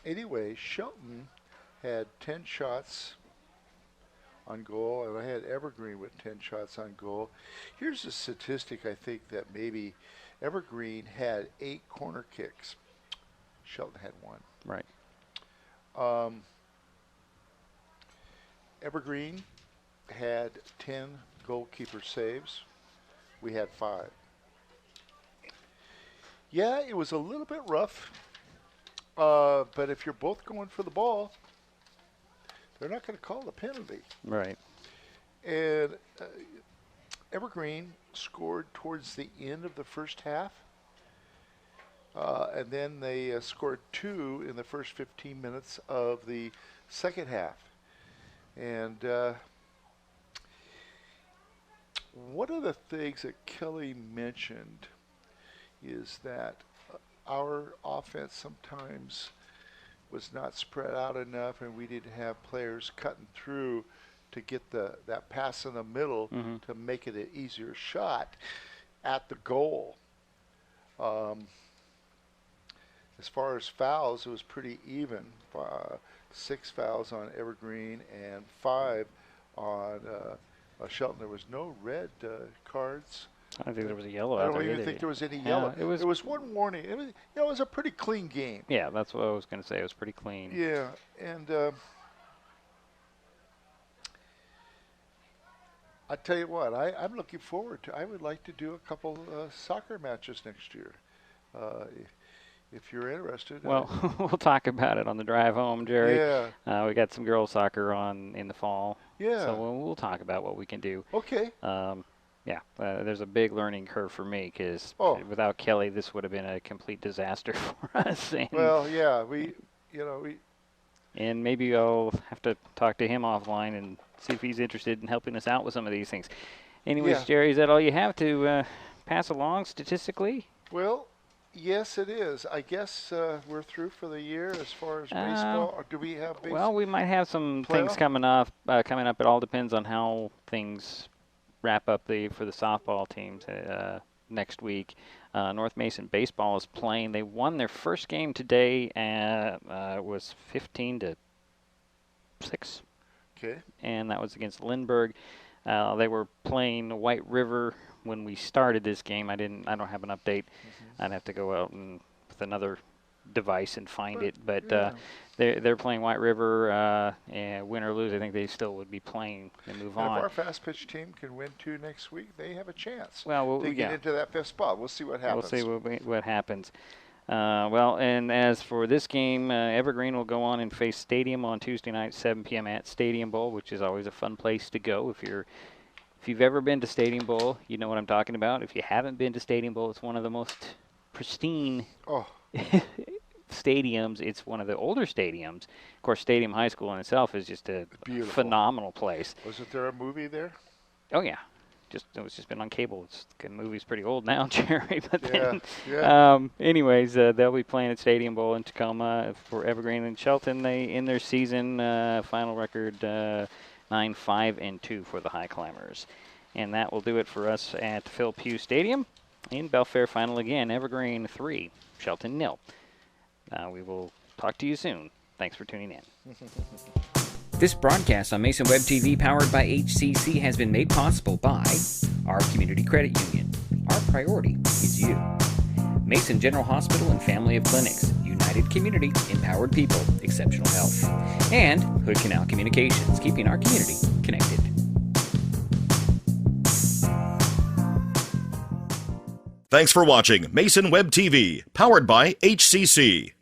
S8: Anyway, Shelton had 10 shots on goal, and I had Evergreen with 10 shots on goal. Here's a statistic I think that maybe Evergreen had 8 corner kicks. Shelton had 1.
S7: Right.
S8: Evergreen had 10 goalkeeper saves. We had 5. Yeah, it was a little bit rough, but if you're both going for the ball, they're not going to call the penalty.
S7: Right.
S8: And Evergreen scored towards the end of the first half, and then they scored 2 in the first 15 minutes of the second half. And one of the things that Kelly mentioned is that our offense sometimes was not spread out enough, and we didn't have players cutting through to get that pass in the middle to make it an easier shot at the goal. As far as fouls, it was pretty even. 6 fouls on Evergreen and 5 on Shelton. There was no red cards.
S7: I don't think there was a yellow.
S8: I don't even think there was any yellow.
S7: It was
S8: one warning. It was a pretty clean game.
S7: Yeah, that's what I was going to say. It was pretty clean.
S8: Yeah, and I tell you what, I'm looking forward to. I would like to do a couple soccer matches next year. If you're interested.
S7: Well, we'll talk about it on the drive home, Jerry.
S8: Yeah.
S7: We got some girls soccer on in the fall.
S8: Yeah.
S7: So we'll talk about what we can do.
S8: Okay.
S7: Yeah, there's a big learning curve for me because without Kelly, this would have been a complete disaster for us. And
S8: well, yeah, we.
S7: And maybe I'll have to talk to him offline and see if he's interested in helping us out with some of these things. Anyways,
S8: Yeah.
S7: Jerry, is that all you have to pass along statistically?
S8: Well, yes, it is. I guess we're through for the year as far as baseball. Or do we have baseball?
S7: Well, we might have some things coming up. It all depends on how things wrap up for the softball teams next week. North Mason baseball is playing. They won their first game today. It was 15-6.
S8: Okay.
S7: And that was against Lindbergh. They were playing White River when we started this game. I don't have an update. I'd have to go out and with another device and find it. But they're playing White River, and win or lose, I think they still would be playing and move on.
S8: If our fast pitch team can win 2 next week, they have a chance
S7: to
S8: get into that 5th spot. We'll see what happens.
S7: We'll see what happens. And as for this game, Evergreen will go on and face Stadium on Tuesday night, 7 p.m. at Stadium Bowl, which is always a fun place to go. If you've ever been to Stadium Bowl, you know what I'm talking about. If you haven't been to Stadium Bowl, it's one of the most pristine stadiums. It's one of the older stadiums. Of course, Stadium High School in itself is just a phenomenal place.
S8: Wasn't there a movie there?
S7: Oh, yeah. It was just been on cable. The movie's pretty old now, Jerry. But anyways, they'll be playing at Stadium Bowl in Tacoma for Evergreen and Shelton. They in their season final record 9-5-2 for the Highclimbers, and that will do it for us at Phil Pugh Stadium in Belfair. Final again, Evergreen 3, Shelton 0. We will talk to you soon. Thanks for tuning in.
S1: This broadcast on Mason Web TV, powered by HCC, has been made possible by our Community Credit Union. Our priority is you. Mason General Hospital and Family of Clinics. United community, empowered people, exceptional health. And Hood Canal Communications, keeping our community connected.
S11: Thanks for watching Mason Web TV, powered by HCC.